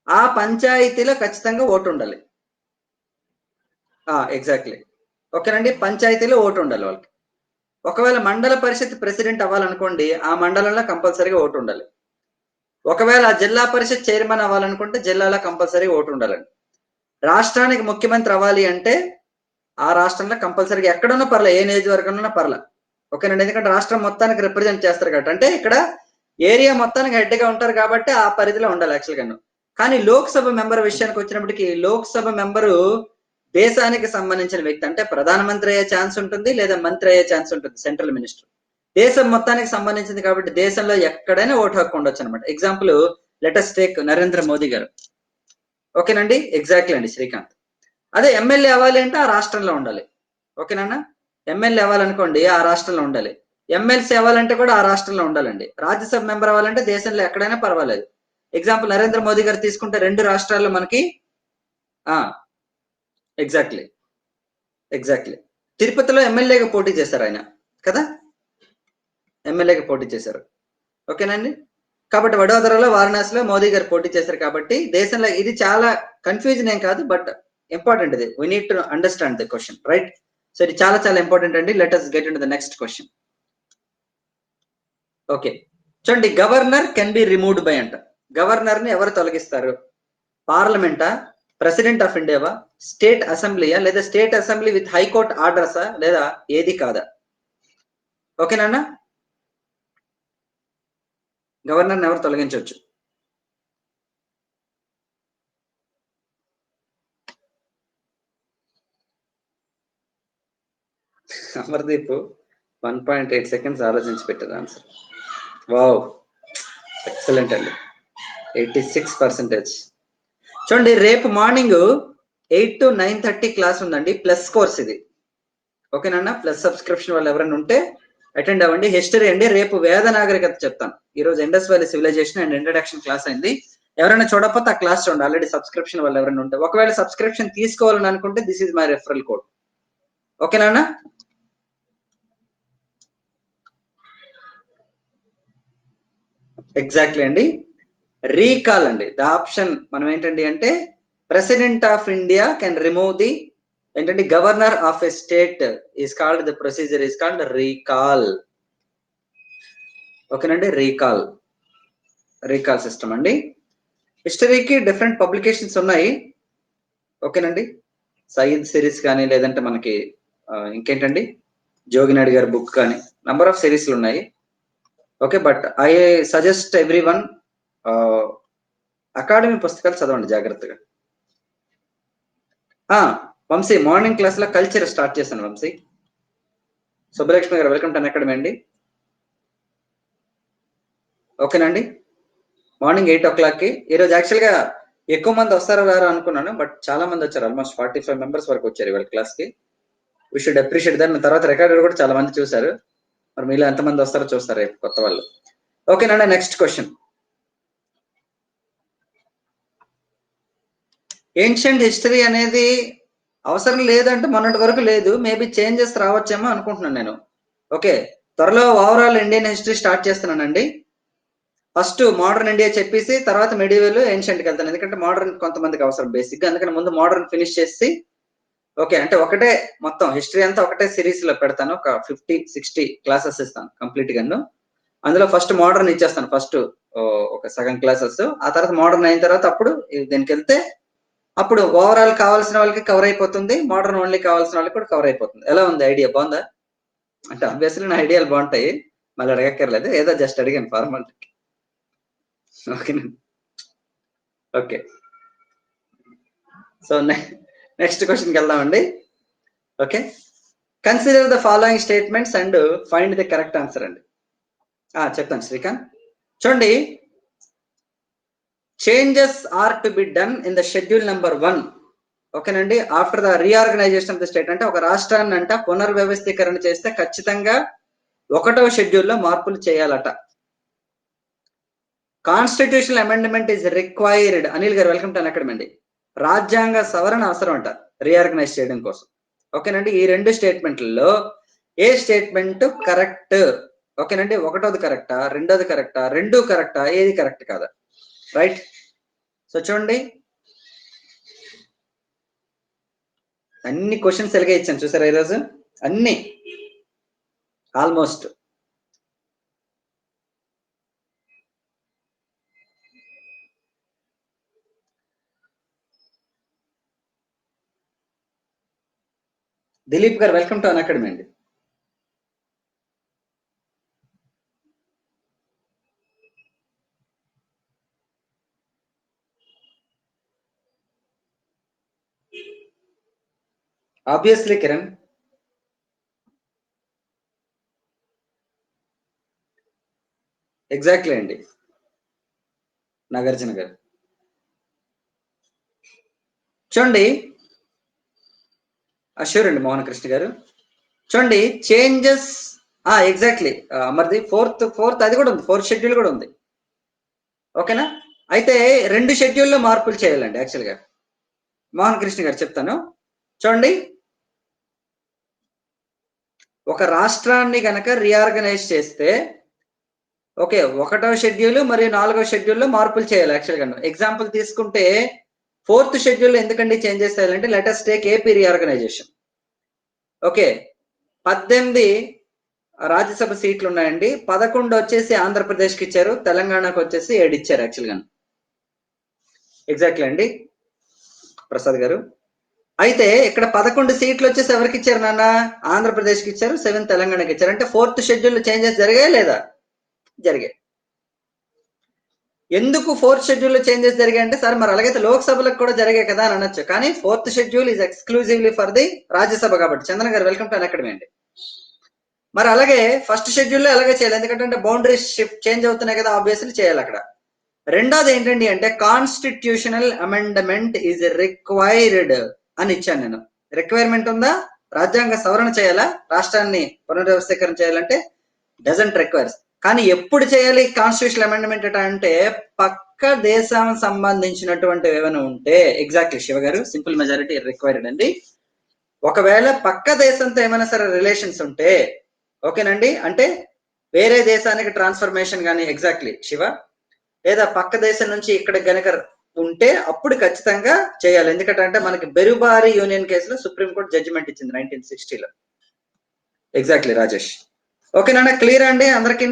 ఆ పంచాయతీలో ఖచ్చితంగా ఓటు ఉండాలి. ఎగ్జాక్ట్లీ. ఓకేనండి, పంచాయతీలో ఓటు ఉండాలి వాళ్ళకి. ఒకవేళ మండల పరిషత్ ప్రెసిడెంట్ అవ్వాలనుకోండి, ఆ మండలంలో కంపల్సరీగా ఓటు ఉండాలి. ఒకవేళ జిల్లా పరిషత్ చైర్మన్ అవ్వాలనుకుంటే జిల్లాలో కంపల్సరీ ఓటు ఉండాలండి. రాష్ట్రానికి ముఖ్యమంత్రి అవ్వాలి అంటే ఆ రాష్ట్రంలో కంపల్సరీగా ఎక్కడున్నా పర్లే, ఏ నియోజకవర్గంలో పర్లే. ఓకేనండి, ఎందుకంటే రాష్ట్రం మొత్తానికి రిప్రజెంట్ చేస్తారు కాబట్టి, అంటే ఇక్కడ ఏరియా మొత్తానికి హెడ్ గా ఉంటారు కాబట్టి ఆ పరిధిలో ఉండాలి యాక్చువల్ గా. కానీ లోక్సభ మెంబర్ విషయానికి వచ్చినప్పటికీ, లోక్సభ మెంబరు దేశానికి సంబంధించిన వ్యక్తి, అంటే ప్రధానమంత్రి అయ్యే ఛాన్స్ ఉంటుంది, లేదా మంత్రి అయ్యే ఛాన్స్ ఉంటుంది, సెంట్రల్ మినిస్టర్. దేశం మొత్తానికి సంబంధించింది కాబట్టి దేశంలో ఎక్కడైనా ఓటు హక్కు ఉండొచ్చు అనమాట. Example let us take Narendra Modi గారు. ఓకేనండి, ఎగ్జాక్ట్లీ అండి శ్రీకాంత్. అదే ఎమ్మెల్యే అవ్వాలి అంటే ఆ రాష్ట్రంలో ఉండాలి. ఓకేనా? ఎమ్మెల్యే అవ్వాలనుకోండి ఆ రాష్ట్రంలో ఉండాలి. ఎమ్మెల్సీ అవ్వాలంటే కూడా ఆ రాష్ట్రంలో ఉండాలండి. రాజ్యసభ మెంబర్ అవ్వాలంటే దేశంలో ఎక్కడైనా పర్వాలేదు. ఎగ్జాంపుల్ నరేంద్ర మోదీ గారు తీసుకుంటే 2 రాష్ట్రాల్లో మనకి ఎగ్జాక్ట్లీ తిరుపతిలో ఎమ్మెల్యేగా పోటీ చేశారు ఆయన కదా, ఎమ్మెల్యేగా పోటీ చేశారు. ఓకేనండి, కాబట్టి వడోదరలో, వారణాసిలో మోదీ గారు పోటీ చేశారు కాబట్టి దేశంలో ఇది చాలా కన్ఫ్యూజన్ ఏం కాదు, బట్ ఇంపార్టెంట్ ఇది. We need to understand the question, right? So ఇది చాలా చాలా ఇంపార్టెంట్ అండి. Let us get into the next question. Okay, చూడండి, governor can be removed by అంట. గవర్నర్ ని ఎవరు తొలగిస్తారు? పార్లమెంటా, ప్రెసిడెంట్ ఆఫ్ ఇండియావా, స్టేట్ అసెంబ్లీయా, లేదా స్టేట్ అసెంబ్లీ విత్ హైకోర్ట్ ఆర్డర్సా, లేదా ఏది కాదా? ఓకేనా, గవర్నర్ ఎవరు తొలగించవచ్చు? అమర్దీప్ 1.8 seconds ఆలోచించి పెట్టారు ఆన్సర్. వావ్, ఎక్సలెంట్ అండి, 86%. చూడండి, రేపు మార్నింగ్ 8 to 9:30 క్లాస్ ఉందండి, ప్లస్ కోర్స్ ఇది. ఓకేనా? ప్లస్ సబ్స్క్రిప్షన్ వాళ్ళు ఎవరైనా ఉంటే అటెండ్ అవ్వండి. హిస్టరీ అండి, రేపు వేద నాగరికత చెప్తాను. ఈ రోజు Indus valley civilisation and introduction class అయింది. ఎవరైనా చూడకపోతే ఆ క్లాస్ చూడండి. ఆల్రెడీ సబ్స్క్రిప్షన్ వాళ్ళు ఎవరైనా ఉంటే, ఒకవేళ సబ్స్క్రిప్షన్ తీసుకోవాలని అనుకుంటే this is my referral code. ఓకేనా? ఎగ్జాక్ట్లీ అండి, రీకాల్ అండి ద ఆప్షన్. మనం ఏంటండి అంటే president of India can remove the ఏంటంటే governor of a state is called, the procedure is called recall. ఓకేనండి, రీకాల్ సిస్టమ్ అండి. హిస్టరీకి డిఫరెంట్ పబ్లికేషన్స్ ఉన్నాయి. ఓకేనండి, సయీద్ సిరీస్ కానీ, లేదంటే మనకి ఇంకేంటండి జోగినాయుడు గారి బుక్ కానీ, నంబర్ ఆఫ్ సిరీస్లు ఉన్నాయి. Okay, but I suggest every one academy పుస్తకాలు చదవండి జాగ్రత్తగా. వంశీ, మార్నింగ్ క్లాస్ లో కల్చర్ స్టార్ట్ చేశాను వంశీ. సుబ్బలక్ష్మి గారు, వెల్కమ్ టు అకాడమీ అండి. ఓకేనండి, మార్నింగ్ 8 o'clock. ఈరోజు యాక్చువల్గా ఎక్కువ మంది వస్తారో రారో అనుకున్నాను, బట్ చాలా మంది వచ్చారు. ఆల్మోస్ట్ 45 members వరకు వచ్చారు ఇవాళ క్లాస్ కి. We should appreciate that. తర్వాత రికార్డర్ కూడా చాలా మంది చూసారు. మరి మీలో ఎంతమంది వస్తారో చూస్తారు రేపు కొత్త వాళ్ళు. ఓకేనండి, నెక్స్ట్ క్వశ్చన్. ఏన్షియంట్ హిస్టరీ అనేది అవసరం లేదంటే మొన్నటి వరకు లేదు, మేబీ చేంజెస్ రావచ్చేమో అనుకుంటున్నాను నేను. ఓకే, త్వరలో ఓవరాల్ ఇండియన్ హిస్టరీ స్టార్ట్ చేస్తున్నానండి. ఫస్ట్ మోడర్న్ ఇండియా చెప్పేసి తర్వాత మెడివల్, ఏన్షియంట్కి వెళ్తాను. ఎందుకంటే మోడర్న్ కొంతమందికి అవసరం బేసిక్గా, అందుకని ముందు మోడర్న్ ఫినిష్ చేసి, ఓకే అంటే ఒకటే మొత్తం హిస్టరీ అంతా ఒకటే సిరీస్ లో పెడతాను. ఒక 50-60 క్లాసెస్ ఇస్తాను కంప్లీట్ గాను. అందులో ఫస్ట్ మోడర్న్ ఇచ్చేస్తాను, ఫస్ట్ ఒక సగం క్లాసెస్. ఆ తర్వాత మోడర్న్ అయిన తర్వాత అప్పుడు దీనికి వెళ్తే అప్పుడు ఓవరాల్ కావాల్సిన వాళ్ళకి కవర్ అయిపోతుంది, మోడర్న్ ఓన్లీ కావాల్సిన వాళ్ళకి కూడా కవర్ అయిపోతుంది. ఎలా ఉంది ఐడియా? బాగుందా? అంటే ఆబ్వియస్లీ నా ఐడియాలు బాగుంటాయి, మళ్ళీ అడగక్కర్లేదు, ఏదో జస్ట్ అడిగాను ఫార్మాలిటీకి. ఓకేనా? ఓకే, సో నెక్స్ట్ క్వశ్చన్కి వెళ్దామండి. Okay, consider the following statements and find the correct answer అండి. చెప్తాను శ్రీకాంత్. చూడండి, changes are to be done in the schedule number 1. ఓకేనండి, after the reorganisation of the state. అంటే ఒక రాష్ట్రాన్ని అంట పునర్వ్యవస్థీకరణ చేస్తే ఖచ్చితంగా 1వ షెడ్యూల్లో మార్పులు చేయాలట. Constitutional amendment is required. Anil garu, welcome to academy అండి. రాజ్యాంగ సవరణ అవసరం అంట రీఆర్గనైజ్ చేయడం కోసం. ఓకేనండి, ఈ 2 స్టేట్మెంట్లలో ఏ స్టేట్మెంట్ కరెక్ట్? ఓకేనండి, 1వది కరెక్టా, 2వది కరెక్టా, 2 కరెక్టా, ఏది కరెక్ట్ కాదా? రైట్. సో చూడండి, అన్ని క్వశ్చన్స్ ఎలాగే ఇచ్చాను చూసారా ఈరోజు, అన్ని ఆల్మోస్ట్. దిలీప్ గారు, వెల్కమ్ టు అన్ అకాడమీ అండి. ఆబ్వియస్లీ కిరణ్, ఎగ్జాక్ట్లీ అండి నాగార్జున గారు. చూడండి, అష్యూర్ అండి మోహన్ కృష్ణ గారు. చూడండి, చేంజెస్ ఎగ్జాక్ట్లీ మరిది ఫోర్త్ అది కూడా ఉంది, 4th షెడ్యూల్ కూడా ఉంది. ఓకేనా? అయితే 2 షెడ్యూల్లో మార్పులు చేయాలండి యాక్చువల్గా. మోహన్ కృష్ణ గారు చెప్తాను. చూడండి, ఒక రాష్ట్రాన్ని గనక రీఆర్గనైజ్ చేస్తే ఓకే 1వ షెడ్యూల్ మరియు 4వ షెడ్యూల్లో మార్పులు చేయాలి యాక్చువల్గా. ఎగ్జాంపుల్ తీసుకుంటే 4th షెడ్యూల్ ఎందుకండి చేంజెస్ చేయాలంటే, latest take AP reorganisation. Okay, 18 Rajya Sabha సీట్లు ఉన్నాయండి, 11 వచ్చేసి ఆంధ్రప్రదేశ్కి ఇచ్చారు, తెలంగాణకు వచ్చేసి 7 ఇచ్చారు యాక్చువల్గా. ఎగ్జాక్ట్లీ అండి ప్రసాద్ గారు. అయితే ఇక్కడ 11 సీట్లు వచ్చేసి ఎవరికి ఇచ్చారు నాన్న? ఆంధ్రప్రదేశ్కి ఇచ్చారు, 7 తెలంగాణకి ఇచ్చారు. అంటే 4th షెడ్యూల్ చేంజెస్ జరిగాయా లేదా? జరిగాయి. ఎందుకు 4th షెడ్యూల్లో చేంజెస్ జరిగాయి అంటే, సార్ మరి అలాగైతే లోక్సభలకు కూడా జరిగాయి కదా అని అనొచ్చు. కానీ 4th schedule is exclusively for the Rajya Sabha కాబట్టి. చంద్రన్ గారు, వెల్కమ్ టు అన్ అకాడమీ అండి. మరి అలాగే ఫస్ట్ షెడ్యూల్లో అలాగే చేయాలి, ఎందుకంటే బౌండరీస్ షిఫ్ట్ చేంజ్ అవుతున్నాయి కదా, ఆబ్వియస్లీ చేయాలి అక్కడ. రెండోది ఏంటండి అంటే కాన్స్టిట్యూషనల్ అమెండ్మెంట్ ఈజ్ రిక్వైర్డ్ అని ఇచ్చాను నేను. రిక్వైర్మెంట్ ఉందా? రాజ్యాంగ సవరణ చేయాలా, రాష్ట్రాన్ని పునర్వ్యవస్థీకరణ చేయాలంటే డజంట్ రిక్వైర్స్. కానీ ఎప్పుడు చేయాలి కాన్స్టిట్యూషనల్ అమెండ్మెంట్ అంటే పక్క దేశం సంబంధించినటువంటి ఏమైనా ఉంటే, ఎగ్జాక్ట్లీ శివ గారు, సింపుల్ మెజారిటీ రిక్వైర్డ్ అండి. ఒకవేళ పక్క దేశంతో ఏమైనా సరే రిలేషన్స్ ఉంటే, ఓకేనండి, అంటే వేరే దేశానికి ట్రాన్స్ఫర్మేషన్ కానీ, ఎగ్జాక్ట్లీ శివ, లేదా పక్క దేశం నుంచి ఇక్కడ గనక ఉంటే అప్పుడు ఖచ్చితంగా చేయాలి. ఎందుకంటే మనకి బెరుబారి యూనియన్ కేసులో సుప్రీంకోర్టు జడ్జిమెంట్ ఇచ్చింది 1960లో. ఎగ్జాక్ట్లీ రాజేష్. ఓకేనా, క్లియర్ అండి అందరికీ?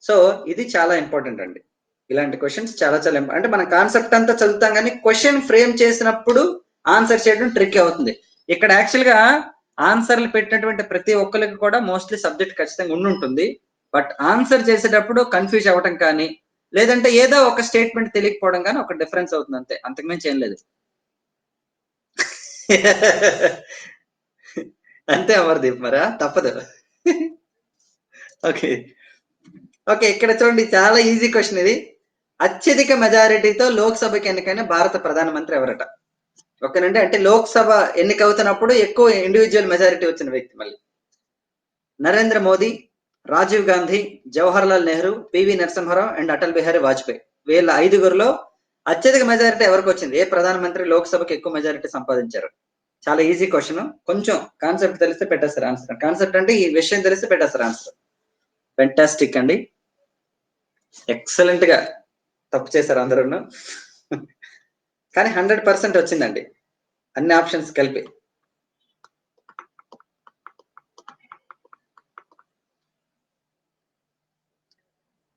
సో ఇది చాలా ఇంపార్టెంట్ అండి, ఇలాంటి క్వశ్చన్స్ చాలా చాలా ఇంపార్టెంట్. అంటే మనం కాన్సెప్ట్ అంతా చదువుతాం కానీ క్వశ్చన్ ఫ్రేమ్ చేసినప్పుడు ఆన్సర్ చేయడం ట్రిక్ అవుతుంది. ఇక్కడ యాక్చువల్ గా ఆన్సర్లు పెట్టినటువంటి ప్రతి ఒక్కరికి కూడా మోస్ట్లీ సబ్జెక్ట్ ఖచ్చితంగా ఉండుంటుంది. బట్ ఆన్సర్ చేసేటప్పుడు కన్ఫ్యూజ్ అవ్వటం కానీ, లేదంటే ఏదో ఒక స్టేట్మెంట్ తెలియకపోవడం కానీ ఒక డిఫరెన్స్ అవుతుంది, అంతే, అంతకుమించి ఏం లేదు. అంతే అమర్దీప్, మరా తప్పదు. ఓకే ఓకే, ఇక్కడ చూడండి చాలా ఈజీ క్వశ్చన్ ఇది. అత్యధిక మెజారిటీతో లోక్సభకి ఎన్నికైన భారత ప్రధానమంత్రి ఎవరట? ఓకేనండి, అంటే లోక్సభ ఎన్నిక అవుతున్నప్పుడు ఎక్కువ ఇండివిజువల్ మెజారిటీ వచ్చిన వ్యక్తి. మళ్ళీ నరేంద్ర మోదీ, రాజీవ్ గాంధీ, జవహర్ లాల్ నెహ్రూ, పివి నరసింహారావు అండ్ అటల్ బిహారీ వాజ్పేయి. వీళ్ళ 5గురిలో అత్యధిక మెజారిటీ ఎవరికి వచ్చింది? ఏ ప్రధానమంత్రి లోక్సభకి ఎక్కువ మెజారిటీ సంపాదించారు? చాలా ఈజీ క్వశ్చన్. కొంచెం కాన్సెప్ట్ తెలిస్తే పెట్టేస్తారు ఆన్సర్. కాన్సెప్ట్ అంటే ఈ విషయం తెలిస్తే పెట్టేస్తారు ఆన్సర్. ఫెంటాస్టిక్ అండి, ఎక్సలెంట్ గా తప్పు చేశారు అందరూ. కానీ 100% వచ్చిందండి, అన్ని ఆప్షన్స్ కలిపి.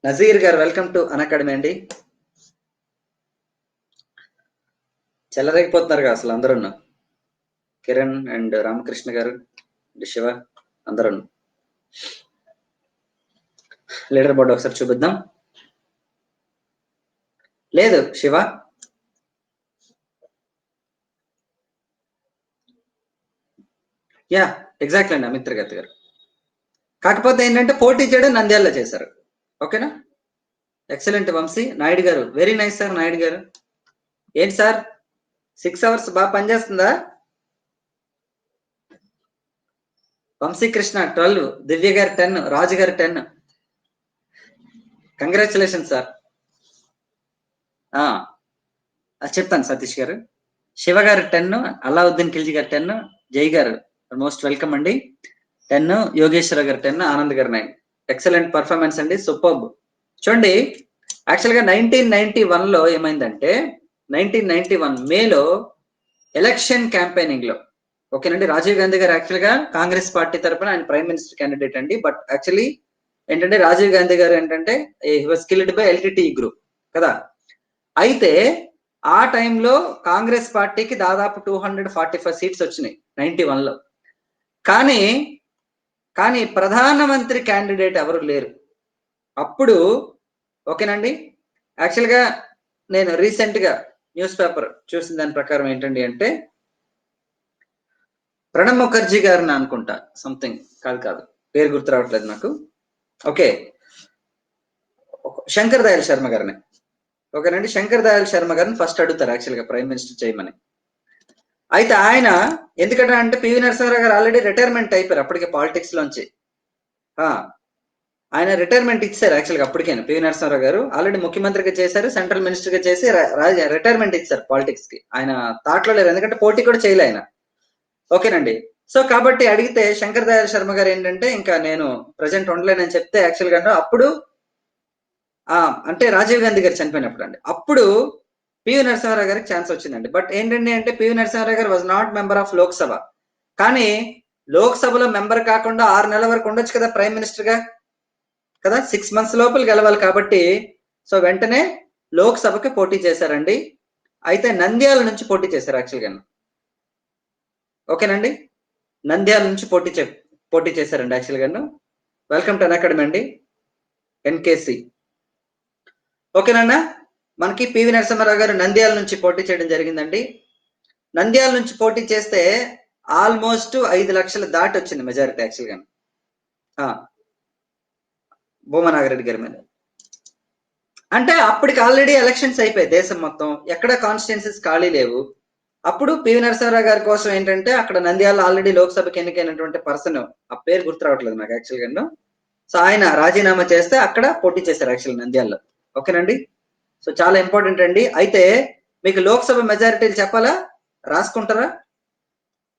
నజీర్ గారు వెల్కమ్ టు అన్అకాడమీ అండి. చెల్లరైపోతున్నారు కదా అసలు అందరూ. కిరణ్ అండ్ రామకృష్ణ గారు, శివ, అందరూ. లీడర్ బోర్డు ఒకసారి చూపిద్దాం. లేదు శివ, యా ఎగ్జాక్ట్లీ అండి అమిత్ గత్ గారు. కాకపోతే ఏంటంటే పోటీ చేయడం నంద్యాలలో చేశారు. ఓకేనా, ఎక్సలెంట్. వంశీ నాయుడు గారు, వెరీ నైస్ సార్. నాయుడు గారు ఏంటి సార్ 6 hours బాగా పనిచేస్తుందా? వంశీకృష్ణ 12, దివ్య గారు 10, రాజు గారు 10. Congratulation sir. చెప్తాను సతీష్ గారు. శివ గారు 10, అలావుద్దీన్ ఖిల్జీ గారు 10, జై గారు మోస్ట్ వెల్కమ్ అండి 10, యోగేశ్వర గారు 10, ఆనంద్ గారు 9. ఎక్సలెంట్ పర్ఫార్మెన్స్ అండి, సూపర్బ్. చూడండి యాక్చువల్గా 1991లో ఏమైందంటే 1991 మేలో ఎలక్షన్ క్యాంపెయినింగ్ లో, ఓకేనండి, రాజీవ్ గాంధీ గారు యాక్చువల్గా కాంగ్రెస్ పార్టీ తరఫున ఆయన ప్రైమ్ మినిస్టర్ క్యాండిడేట్ అండి. బట్ యాక్చువల్లీ ఏంటంటే రాజీవ్ గాంధీ గారు ఏంటంటే he was killed by LTT group కదా. అయితే ఆ టైంలో కాంగ్రెస్ పార్టీకి దాదాపు 245 సీట్స్ వచ్చినాయి 91లో. కానీ ప్రధానమంత్రి క్యాండిడేట్ ఎవరు లేరు అప్పుడు. ఓకేనండి, యాక్చువల్గా నేను రీసెంట్ గా న్యూస్ పేపర్ చూసిన దాని ప్రకారం ఏంటండి అంటే ప్రణబ్ ముఖర్జీ గారిని అనుకుంటా, సంథింగ్, కాదు పేరు గుర్తు రావట్లేదు నాకు. ఓకే, శంకర్ దయాళ్ శర్మ గారిని. ఓకేనండి, శంకర్ దయాళ్ శర్మ గారిని ఫస్ట్ అడుగుతారు యాక్చువల్గా ప్రైమ్ మినిస్టర్ చేయమని. అయితే ఆయన ఎందుకంటే అంటే పివి నరసింహారావు గారు ఆల్రెడీ రిటైర్మెంట్ అయిపోయారు అప్పటికే పాలిటిక్స్ లోంచి. ఆయన రిటైర్మెంట్ ఇచ్చారు యాక్చువల్గా అప్పటికైనా. పివి నరసింహారావు గారు ఆల్రెడీ ముఖ్యమంత్రిగా చేశారు, సెంట్రల్ మినిస్టర్ గా చేసి రిటైర్మెంట్ ఇచ్చారు పాలిటిక్స్ కి. ఆయన తాట్లో లేరు, ఎందుకంటే పోటీ కూడా చేయలే ఆయన. ఓకేనండి, సో కాబట్టి అడిగితే శంకర్ దయాళ్ శర్మ గారు ఏంటంటే ఇంకా నేను ప్రజెంట్ ఉండలేనని చెప్తే యాక్చువల్గా అప్పుడు అంటే రాజీవ్ గాంధీ గారు చనిపోయినప్పుడు అండి, అప్పుడు పివి నరసింహారావు గారికి ఛాన్స్ వచ్చిందండి. బట్ ఏంటండి అంటే పివి నరసింహారావు గారు was not member of Lok Sabha. కానీ లోక్సభలో మెంబర్ కాకుండా 6 నెలల వరకు ఉండొచ్చు కదా ప్రైమ్ మినిస్టర్ గా కదా, 6 months లోపల గెలవాలి కాబట్టి. సో వెంటనే లోక్సభకి పోటీ చేశారండి. అయితే నంద్యాల నుంచి పోటీ చేశారు యాక్చువల్గా. ఓకేనండి, నంద్యాల నుంచి పోటీ చేశారండి యాక్చువల్గా. వెల్కమ్ టు అన్అకాడమీ అండి ఎన్కేసి. ఓకేనన్నా, మనకి పివి నరసింహారావు గారు నంద్యాల నుంచి పోటీ చేయడం జరిగిందండి. నంద్యాల నుంచి పోటీ చేస్తే ఆల్మోస్ట్ 5 లక్షలు దాటి వచ్చింది మెజారిటీ యాక్చువల్గా. భూమనాగరెడ్డి గారి మీద. అంటే అప్పటికి ఆల్రెడీ ఎలక్షన్స్ అయిపోయాయి దేశం మొత్తం, ఎక్కడ కాన్స్టిట్యున్సీస్ ఖాళీ లేవు. అప్పుడు పివి నరసింహారావు గారి కోసం ఏంటంటే అక్కడ నంద్యాల ఆల్రెడీ లోక్సభకి ఎన్నికైనటువంటి పర్సన్, ఆ పేరు గుర్తు రావట్లేదు నాకు యాక్చువల్గా. సో ఆయన రాజీనామా చేస్తే అక్కడ పోటీ చేశారు యాక్చువల్ నంద్యాలలో. ఓకేనండి. సో చాలా ఇంపార్టెంట్ అండి. అయితే మీకు లోక్సభ మెజారిటీలు చెప్పాలా, రాసుకుంటారా?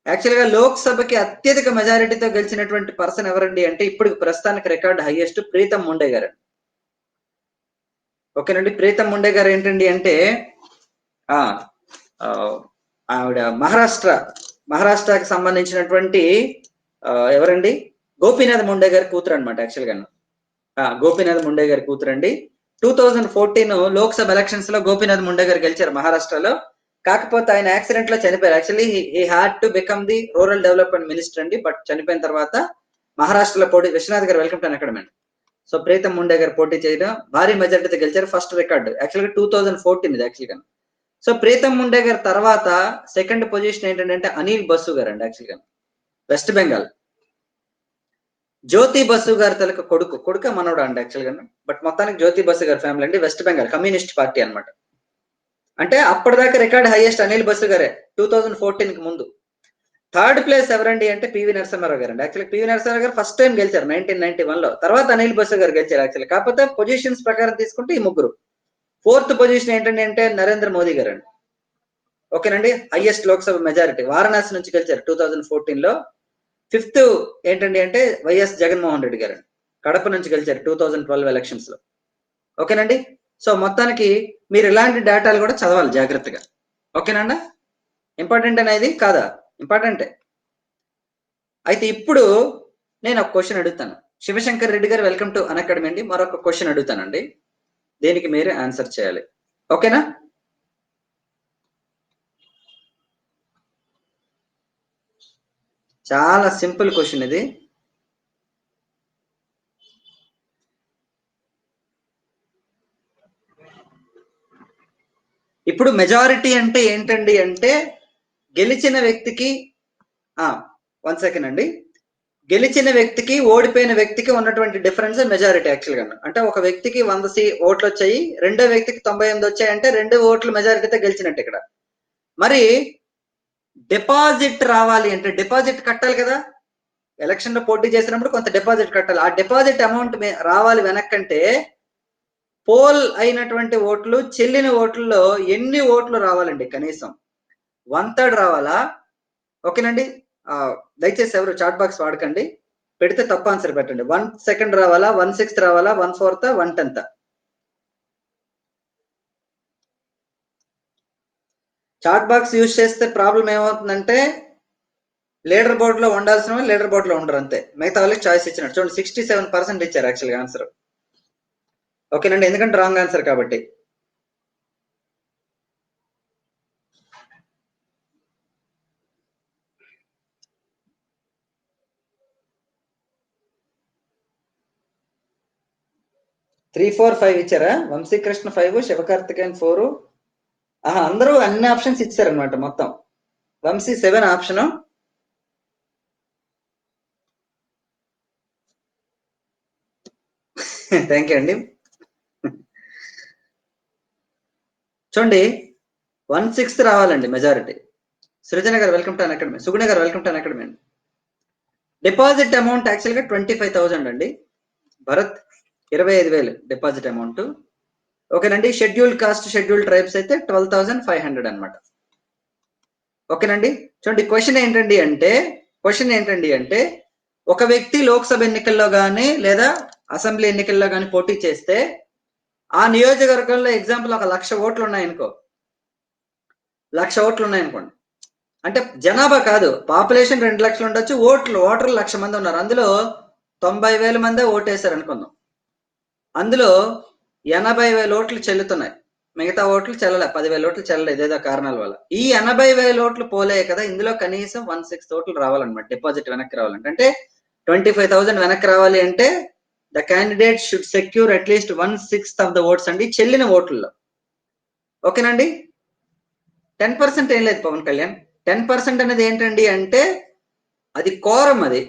యాక్చువల్ గా లోక్సభకి అత్యధిక మెజారిటీతో గెలిచినటువంటి పర్సన్ ఎవరండి అంటే ఇప్పుడు ప్రస్తుతానికి రికార్డ్ హైయెస్ట్ ప్రీతం ముండే గారు. ఓకేనండి. ప్రీతం ముండే గారు ఏంటండి అంటే ఆవిడ మహారాష్ట్రకి సంబంధించినటువంటి ఎవరండి, గోపీనాథ్ ముండే గారి కూతురు అనమాట యాక్చువల్ గా. గోపీనాథ్ ముండే గారి కూతురు అండి. 2014 లోక్సభ ఎలక్షన్స్ లో గోపీనాథ్ ముండే గారు గెలిచారు మహారాష్ట్రలో. కాకపోతే ఆయన యాక్సిడెంట్ లో చనిపోయారు. Actually he had to become the rural development minister అండి. బట్ చనిపోయిన తర్వాత మహారాష్ట్రలో పోటీ, విశ్వనాథ్ గారు welcome to academy. So Pritam Munde గారు పోటీ చేయడం భారీ మెజార్టీతో గెలిచారు. ఫస్ట్ రికార్డు యాక్చువల్గా 2014 ఇది యాక్చువల్గా. సో ప్రీతం ముండే గారి తర్వాత సెకండ్ పొజిషన్ ఏంటంటే అనిల్ బసు గారు అండి యాక్చువల్గా, వెస్ట్ బెంగాల్. జ్యోతి బసు గారి తలక కొడుక మనోడు అండి యాక్చువల్గా. బట్ మొత్తానికి జ్యోతి బసు గారి ఫ్యామిలీ అండి, వెస్ట్ బెంగాల్ కమ్యూనిస్ట్ పార్టీ అనమాట. అంటే అప్పటిదాకా రికార్డ్ హైయెస్ట్ అనిల్ బసు గారే 2014 కి ముందు. థర్డ్ ప్లేస్ ఎవరండి అంటే పివి నరసింహారావు గారు అండి. యాక్చువల్లీ పివి నరసింహారావు గారు ఫస్ట్ టైం గెలిచారు 1991 లో. తర్వాత అనిల్ బసు గారు గెలిచారు యాక్చువల్లీ. కాకపోతే పొజిషన్స్ ప్రకారం తీసుకుంటే ఈ ముగ్గురు. ఫోర్త్ పొజిషన్ ఏంటండి అంటే నరేంద్ర మోదీ గారు అండి. ఓకేనండి. హైయెస్ట్ లోక్సభ మెజారిటీ వారణాసి నుంచి గెలిచారు 2014 లో. ఫిఫ్త్ ఏంటండి అంటే వైఎస్ జగన్మోహన్ రెడ్డి గారు కడప నుంచి గెలిచారు 2012 ఎలక్షన్స్ లో. ఓకేనండి. సో మొత్తానికి మీరు ఇలాంటి డేటాలు కూడా చదవాలి జాగ్రత్తగా. ఓకేనండి. ఇంపార్టెంట్ అనేది కాదా? ఇంపార్టెంటే. అయితే ఇప్పుడు నేను ఒక క్వశ్చన్ అడుగుతాను. Shivshankar Reddy garu welcome to Unacademy అండి. మరొక క్వశ్చన్ అడుగుతానండి, దేనికి మీరు ఆన్సర్ చేయాలి. ఓకేనా? చాలా సింపుల్ క్వశ్చన్ ఇది. ఇప్పుడు మెజారిటీ అంటే ఏంటండి అంటే గెలిచిన వ్యక్తికి 1 సెకండ్ అండి, గెలిచిన వ్యక్తికి ఓడిపోయిన వ్యక్తికి ఉన్నటువంటి డిఫరెన్స్ మెజారిటీ యాక్చువల్గా. అంటే ఒక వ్యక్తికి 100 ఓట్లు వచ్చాయి, రెండో వ్యక్తికి 98 వచ్చాయంటే 2 ఓట్లు మెజారిటీతో గెలిచినట్టు ఇక్కడ. మరి డిపాజిట్ రావాలి అంటే డిపాజిట్ కట్టాలి కదా, ఎలక్షన్ లో పోటీ చేసినప్పుడు కొంత డిపాజిట్ కట్టాలి. ఆ డిపాజిట్ అమౌంట్ రావాలి వెనక్కంటే పోల్ అయినటువంటి ఓట్లు, చెల్లిన ఓట్లలో ఎన్ని ఓట్లు రావాలండి? కనీసం 1/3 రావాలా? ఓకేనండి. దయచేసి ఎవరు చాట్ బాక్స్ వాడకండి, పెడితే తప్ప ఆన్సర్ పెట్టండి. 1/2 రావాలా, 1/6 రావాలా, 1/4, 1/10? చాట్ బాక్స్ యూజ్ చేస్తే ప్రాబ్లం ఏమవుతుందంటే లీడర్ బోర్డ్ లో ఉండాల్సిన వాళ్ళు లీడర్ బోర్డ్ లో ఉండరు, అంతే. మిగతా వాళ్ళకి చాయిస్ ఇచ్చినట్టు. చూడండి 67% ఇచ్చారు యాక్చువల్గా ఆన్సర్. ఓకేనండి, ఎందుకంటే రాంగ్ ఆన్సర్ కాబట్టి. త్రీ 4 5 ఇచ్చారా? వంశీకృష్ణ 5, శివకార్తికేయన్ 4. అందరూ అన్ని ఆప్షన్స్ ఇచ్చారనమాట మొత్తం. వంశీ 7 ఆప్షన్. థ్యాంక్ యూ అండి. చూడండి 1/6 రావాలండి మెజారిటీ. సృజన గారు వెల్కమ్ టు అన్అకాడమీ. సుగుణ గారు welcome to Unacademy. Deposit amount యాక్చువల్గా 25,000 అండి. Bharat 25,000 deposit amount. ఓకేనండి. షెడ్యూల్డ్ కాస్ట్, షెడ్యూల్డ్ ట్రైబ్స్ అయితే 12,500 అనమాట. ఓకేనండి. చూడండి క్వశ్చన్ ఏంటండి అంటే ఒక వ్యక్తి లోక్సభ ఎన్నికల్లో కానీ లేదా అసెంబ్లీ ఎన్నికల్లో కానీ పోటీ చేస్తే ఆ నియోజకవర్గంలో ఎగ్జాంపుల్ ఒక 1,00,000 ఓట్లు ఉన్నాయనుకో, 1,00,000 ఓట్లు ఉన్నాయనుకోండి, అంటే జనాభా కాదు, పాపులేషన్ 2 లక్షలు ఉండొచ్చు, ఓటర్లు 1,00,000 మంది ఉన్నారు. అందులో 90,000 మందే ఓటేశారు అనుకుందాం. అందులో 80,000 ఓట్లు చెల్లుతున్నాయి, మిగతా ఓట్లు చెల్లలే, 10,000 ఓట్లు చెల్లలేదు ఏదో కారణాల వల్ల. ఈ 80,000 ఓట్లు పోలే కదా, ఇందులో కనీసం 1/6 ఓట్లు రావాలన్నమాట డిపాజిట్ వెనక్కి రావాలంటే. అంటే 25,000 వెనక్కి రావాలి అంటే the candidate should secure at least 1/6 of the votes అండి, చెల్లిన ఓట్లలో. ఓకేనండి. 10% ఏం లేదు పవన్ కళ్యాణ్. 10% అనేది ఏంటండి అంటే అది కోరం, అది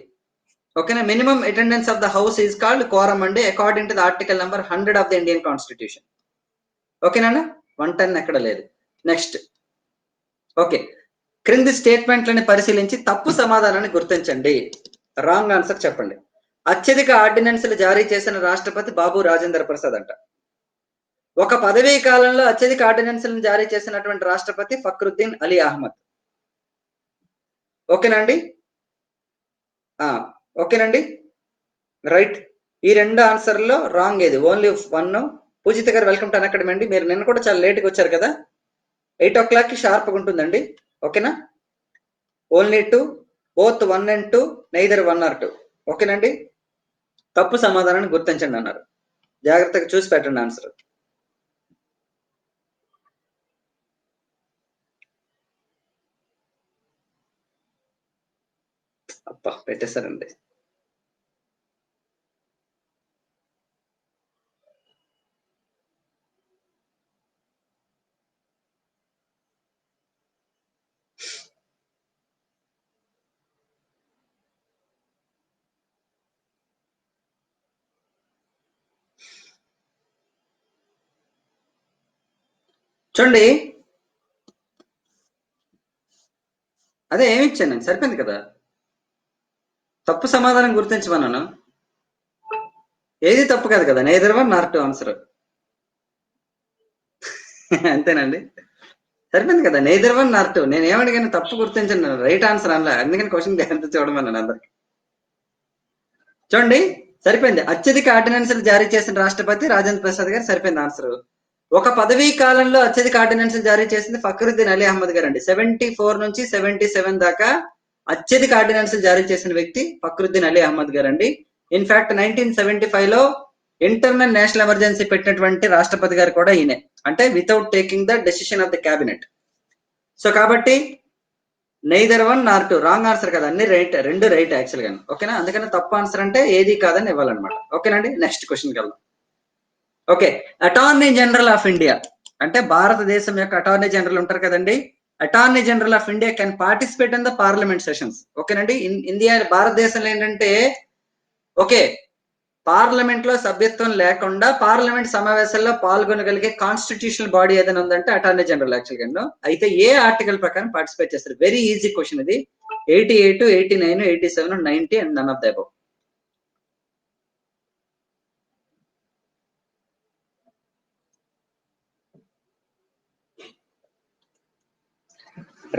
ఓకేనా. Minimum attendance of the house is called quorum అండి, according to the article number 100 of the Indian constitution. ఓకేనా, 110 ఎక్కడ లేదు. నెక్స్ట్, ఓకే, క్రింది స్టేట్మెంట్లని పరిశీలించి తప్పు సమాధానాన్ని గుర్తించండి. రాంగ్ ఆన్సర్ చెప్పండి. అత్యధిక ఆర్డినెన్స్లు జారీ చేసిన రాష్ట్రపతి బాబు రాజేంద్ర ప్రసాద్ అంట. ఒక పదవీ కాలంలో అత్యధిక ఆర్డినెన్స్లను జారీ చేసినటువంటి రాష్ట్రపతి ఫక్రుద్దీన్ అలీ అహ్మద్. ఓకేనండి, ఓకేనండి, రైట్. ఈ రెండు ఆన్సర్లో రాంగ్ ఏది? ఓన్లీ 1. పూజిత గారు వెల్కమ్ టు అకాడమీ అండి. మీరు నిన్న కూడా చాలా లేట్గా వచ్చారు కదా, 8 o'clock షార్ప్గా ఉంటుందండి. ఓకేనా, only 2, both 1 and 2, neither 1 or 2. ఓకేనండి, తప్పు సమాధానాన్ని గుర్తించండి అన్నారు. జాగ్రత్తగా చూసి పెట్టండి ఆన్సర్. అబ్బా, పెట్టేశారండి. చూడండి, అదే ఏమి ఇచ్చాను, సరిపోయింది కదా. తప్పు సమాధానం గుర్తించమన్నాను, ఏది తప్పు కాదు కదా, నైదర్ 1 nor 2 ఆన్సర్. అంతేనండి, సరిపోయింది కదా, నైదర్ 1 nor 2. నేను ఏమడిగాను, తప్పు గుర్తించండి, రైట్ ఆన్సర్ అనలా. అందుకని క్వశ్చన్ ధ్యానంతో చూడమన్నాను అందరికి. చూడండి, సరిపోయింది. అత్యధిక ఆర్డినెన్స్లు జారీ చేసిన రాష్ట్రపతి రాజేంద్ర ప్రసాద్ గారు, సరిపోయింది ఆన్సర్. ఒక పదవీ కాలంలో అత్యధిక ఆర్డినెన్స్ జారీ చేసింది ఫక్రుద్దీన్ అలీ అహ్మద్ గారు అండి. 74 నుంచి 77 దాకా అత్యధిక ఆర్డినెన్స్ జారీ చేసిన వ్యక్తి ఫక్రుద్దీన్ అలీ అహ్మద్ గారు అండి. ఇన్ఫాక్ట్ 1975 లో ఇంటర్నల్ నేషనల్ ఎమర్జెన్సీ పెట్టినటువంటి రాష్ట్రపతి గారు కూడా ఈయనే, అంటే without taking the decision of the cabinet. So కాబట్టి నైదర్ 1 nor 2 రాంగ్ ఆన్సర్ కదా, అన్ని రైట్, రెండు రైట్ యాక్చువల్ గా. ఓకేనా, అందుకని తప్పు ఆన్సర్ అంటే ఏది కాదని ఇవ్వాలన్నమాట. ఓకేనండి, నెక్స్ట్ క్వశ్చన్కి వెళ్దాం. Okay, attorney general of India అంటే భారతదేశం యొక్క అటార్నీ జనరల్ ఉంటారు కదండి. Attorney general of India can participate in the parliament sessions. ఓకేనండి, ఇండియా భారతదేశంలో ఏంటంటే, ఓకే, పార్లమెంట్ లో సభ్యత్వం లేకుండా పార్లమెంట్ సమావేశాల్లో పాల్గొనగలిగే కాన్స్టిట్యూషనల్ బాడీ ఏదైనా ఉందంటే అటార్నీ జనరల్ యాక్చువల్గా. అయితే ఏ ఆర్టికల్ ప్రకారం పార్టిసిపేట్ చేస్తారు? వెరీ ఈజీ క్వశ్చన్ ఇది. 88, 89, 87, 90 and none of the above.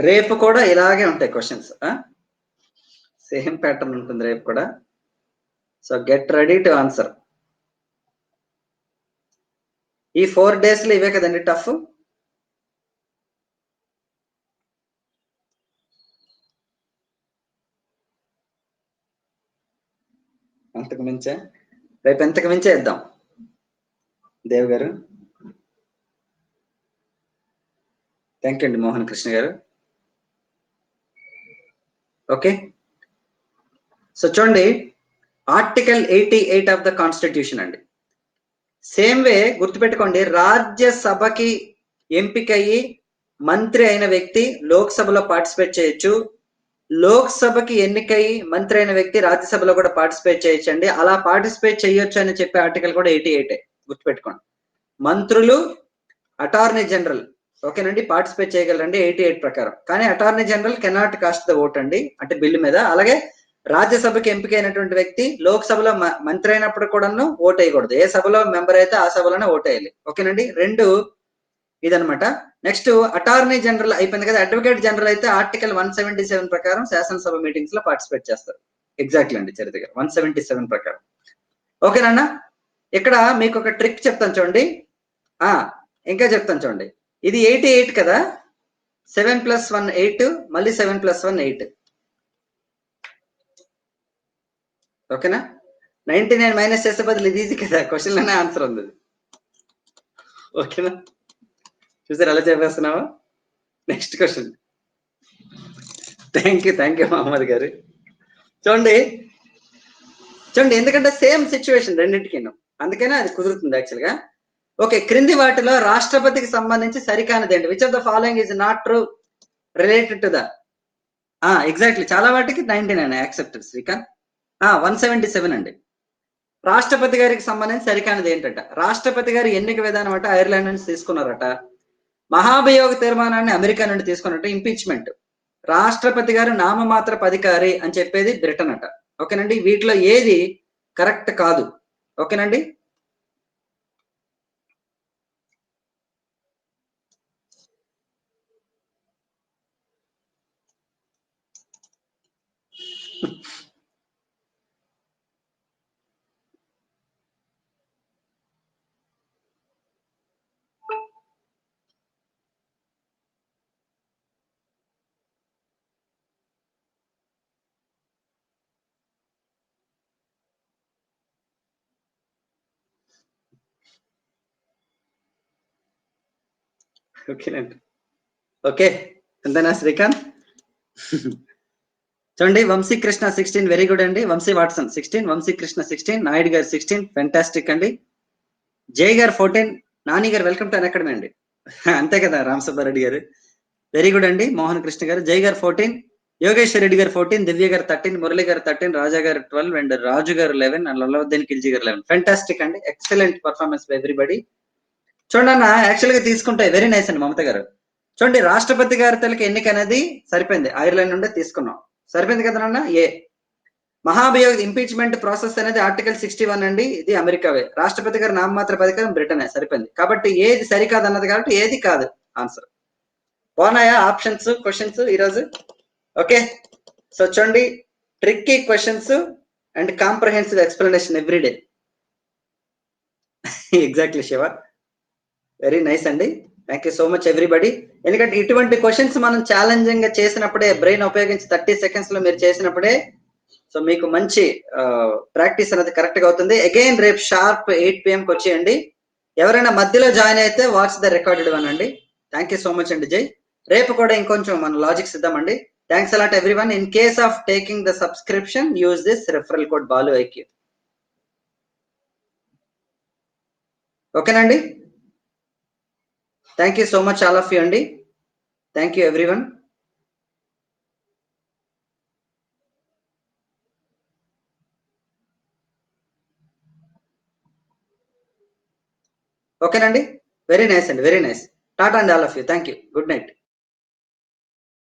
రేపు కూడా ఇలాగే ఉంటాయి క్వశ్చన్స్, సేమ్ ప్యాటర్న్ ఉంటుంది రేపు కూడా. So get ready to answer. ఈ 4 days లో ఇవే కదండి టఫ్. అంతకు మించే రేపు ఎంతకు మించే ఇద్దాం. దేవ్ గారు, థ్యాంక్ యూ అండి. మోహన్ కృష్ణ గారు, ఓకే. సో చూడండి, ఆర్టికల్ 88 ఆఫ్ ద కాన్స్టిట్యూషన్ అండి. సేమ్ వే గుర్తుపెట్టుకోండి, రాజ్యసభకి ఎంపికయ్యి మంత్రి అయిన వ్యక్తి లోక్సభలో పార్టిసిపేట్ చేయొచ్చు, లోక్సభకి ఎన్నికయ్యి మంత్రి అయిన వ్యక్తి రాజ్యసభలో కూడా పార్టిసిపేట్ చేయొచ్చు అండి. అలా పార్టిసిపేట్ చేయొచ్చు అని చెప్పే ఆర్టికల్ కూడా 88 గుర్తుపెట్టుకోండి. మంత్రులు, అటార్నీ జనరల్, ఓకేనండి, పార్టిసిపేట్ చేయగలరండి 88 ప్రకారం. కానీ attorney general cannot cost the vote అండి, అంటే బిల్లు మీద. అలాగే రాజ్యసభకి ఎంపికైనటువంటి వ్యక్తి లోక్సభలో మంత్రి అయినప్పుడు కూడాను ఓట్ వేయకూడదు. ఏ సభలో మెంబర్ అయితే ఆ సభలోనే ఓట్ వేయాలి. ఓకేనండి, రెండు ఇదనమాట. నెక్స్ట్, అటార్నీ జనరల్ అయిపోయింది కదా. అడ్వకేట్ జనరల్ అయితే ఆర్టికల్ 177 ప్రకారం శాసనసభ మీటింగ్స్ లో పార్టిసిపేట్ చేస్తారు. ఎగ్జాక్ట్లీ అండి, చరిత్ర గారు, 177 ప్రకారం. ఓకేనా, ఇక్కడ మీకు ఒక ట్రిక్ చెప్తాను చూడండి. ఇంకా చెప్తాను చూడండి, ఇది 88 కదా, 7 + 1 8, మళ్ళీ 7 + 1 8. ఓకేనా, 99 మైనస్ చేసే బదులు ఇది ఈజీ కదా, క్వశ్చన్ లోనే ఆన్సర్ ఉంది. ఓకేనా, చూసారు ఎలా చెప్పేస్తున్నావా. Next question. Thank you Mohammed garu. చూడండి, ఎందుకంటే సేమ్ సిచ్యువేషన్ రెండింటికి, అందుకనే అది కుదురుతుంది యాక్చువల్గా. ఓకే, క్రింది వాటిలో రాష్ట్రపతికి సంబంధించి సరికానిదండి. Which of the following is not true related to the. Exactly, చాలా వాటికి 99 యాక్సెప్టెడ్ శ్రీకాంత్. 177 అండి. రాష్ట్రపతి గారికి సంబంధించి సరికానిది ఏంటంట, రాష్ట్రపతి గారి ఎన్నిక విధానం అంటే ఐర్లాండ్ నుంచి తీసుకున్నారట. మహాభియోగ తీర్మానాన్ని అమెరికా నుండి తీసుకున్నట్టు ఇంపీచ్మెంట్. రాష్ట్రపతి గారు నామమాత్రపు అధికారి అని చెప్పేది బ్రిటన్ అట. ఓకేనండి, వీటిలో ఏది కరెక్ట్ కాదు. ఓకేనండి. ఓకేనండి. ఓకే, అంతేనా శ్రీకాంత్? చూడండి, వంశీకృష్ణ 16 వెరీ గుడ్ అండి. వంశీ వాట్సన్ 16, వంశీకృష్ణ 16, నాయుడు గారు 16 ఫెంటాస్టిక్ అండి. జై గారు 14, నాని గారు వెల్కమ్ టు అకాడమీ అండి. అంతే కదా రామ్ సుబ్బారెడ్డి గారు, వెరీ గుడ్ అండి. మోహన్ కృష్ణ గారు, జై గారు 14, యోగేశ్వర్ రెడ్డి గారు 14, దివ్య గారు 13, మురళి గారు 13, రాజా గారు 12 అండ్ రాజు గారు 11 అండ్ లల్లవుద్దీన్ ఖిల్జీ గారు 11. ఫెంటాస్టిక్ అండి, ఎక్సలెంట్ పర్ఫార్మెన్స్ బై ఎవ్రీబడి. చూడండి అన్న, యాక్చువల్ గా తీసుకుంటే వెరీ నైస్ అండి మమత గారు. చూడండి, రాష్ట్రపతి గారి తలకి ఎన్నిక అనేది సరిపోయింది, ఐర్లాండ్ నుండి తీసుకున్నాం, సరిపోయింది కదా నాన్న. మహాభియోగ ఇంపీచ్మెంట్ ప్రాసెస్ అనేది ఆర్టికల్ 61 అండి, ఇది అమెరికావే. రాష్ట్రపతి గారు నామమాత్ర అధికారం బ్రిటన్, సరిపోయింది. కాబట్టి ఏది సరికాదు అన్నది కాబట్టి ఏది కాదు ఆన్సర్. బాగున్నాయా ఆప్షన్స్, క్వశ్చన్స్ ఈరోజు? ఓకే, సో చూడండి, tricky questions and comprehensive explanation everyday. Exactly Shiva, very nice అండి. Thank you so much everybody. ఎందుకంటే ఇటువంటి క్వశ్చన్స్ మనం ఛాలెంజింగ్ గా చేసినప్పుడే, బ్రెయిన్ ఉపయోగించి 30 seconds లో మీరు చేసినప్పుడే సో మీకు మంచి ప్రాక్టీస్ అనేది కరెక్ట్ గా అవుతుంది. అగైన్ రేపు షార్ప్ 8 PM కి వచ్చేయండి. ఎవరైనా మధ్యలో జాయిన్ అయితే వాట్స్ ద రికార్డెడ్ వన్ అండి. థ్యాంక్ యూ సో మచ్ అండి జై. రేపు కూడా ఇంకొంచెం మన లాజిక్స్ ఇద్దామండి. Thanks a lot everyone. In case of taking the subscription, use this referral code Balu IQ. ఓకేనండి, thank you so much all of you అండి. Thank you everyone. ఓకేనండి, వెరీ నైస్ అండి, వెరీ నైస్. టాటా అండి all of you, thank you, good night.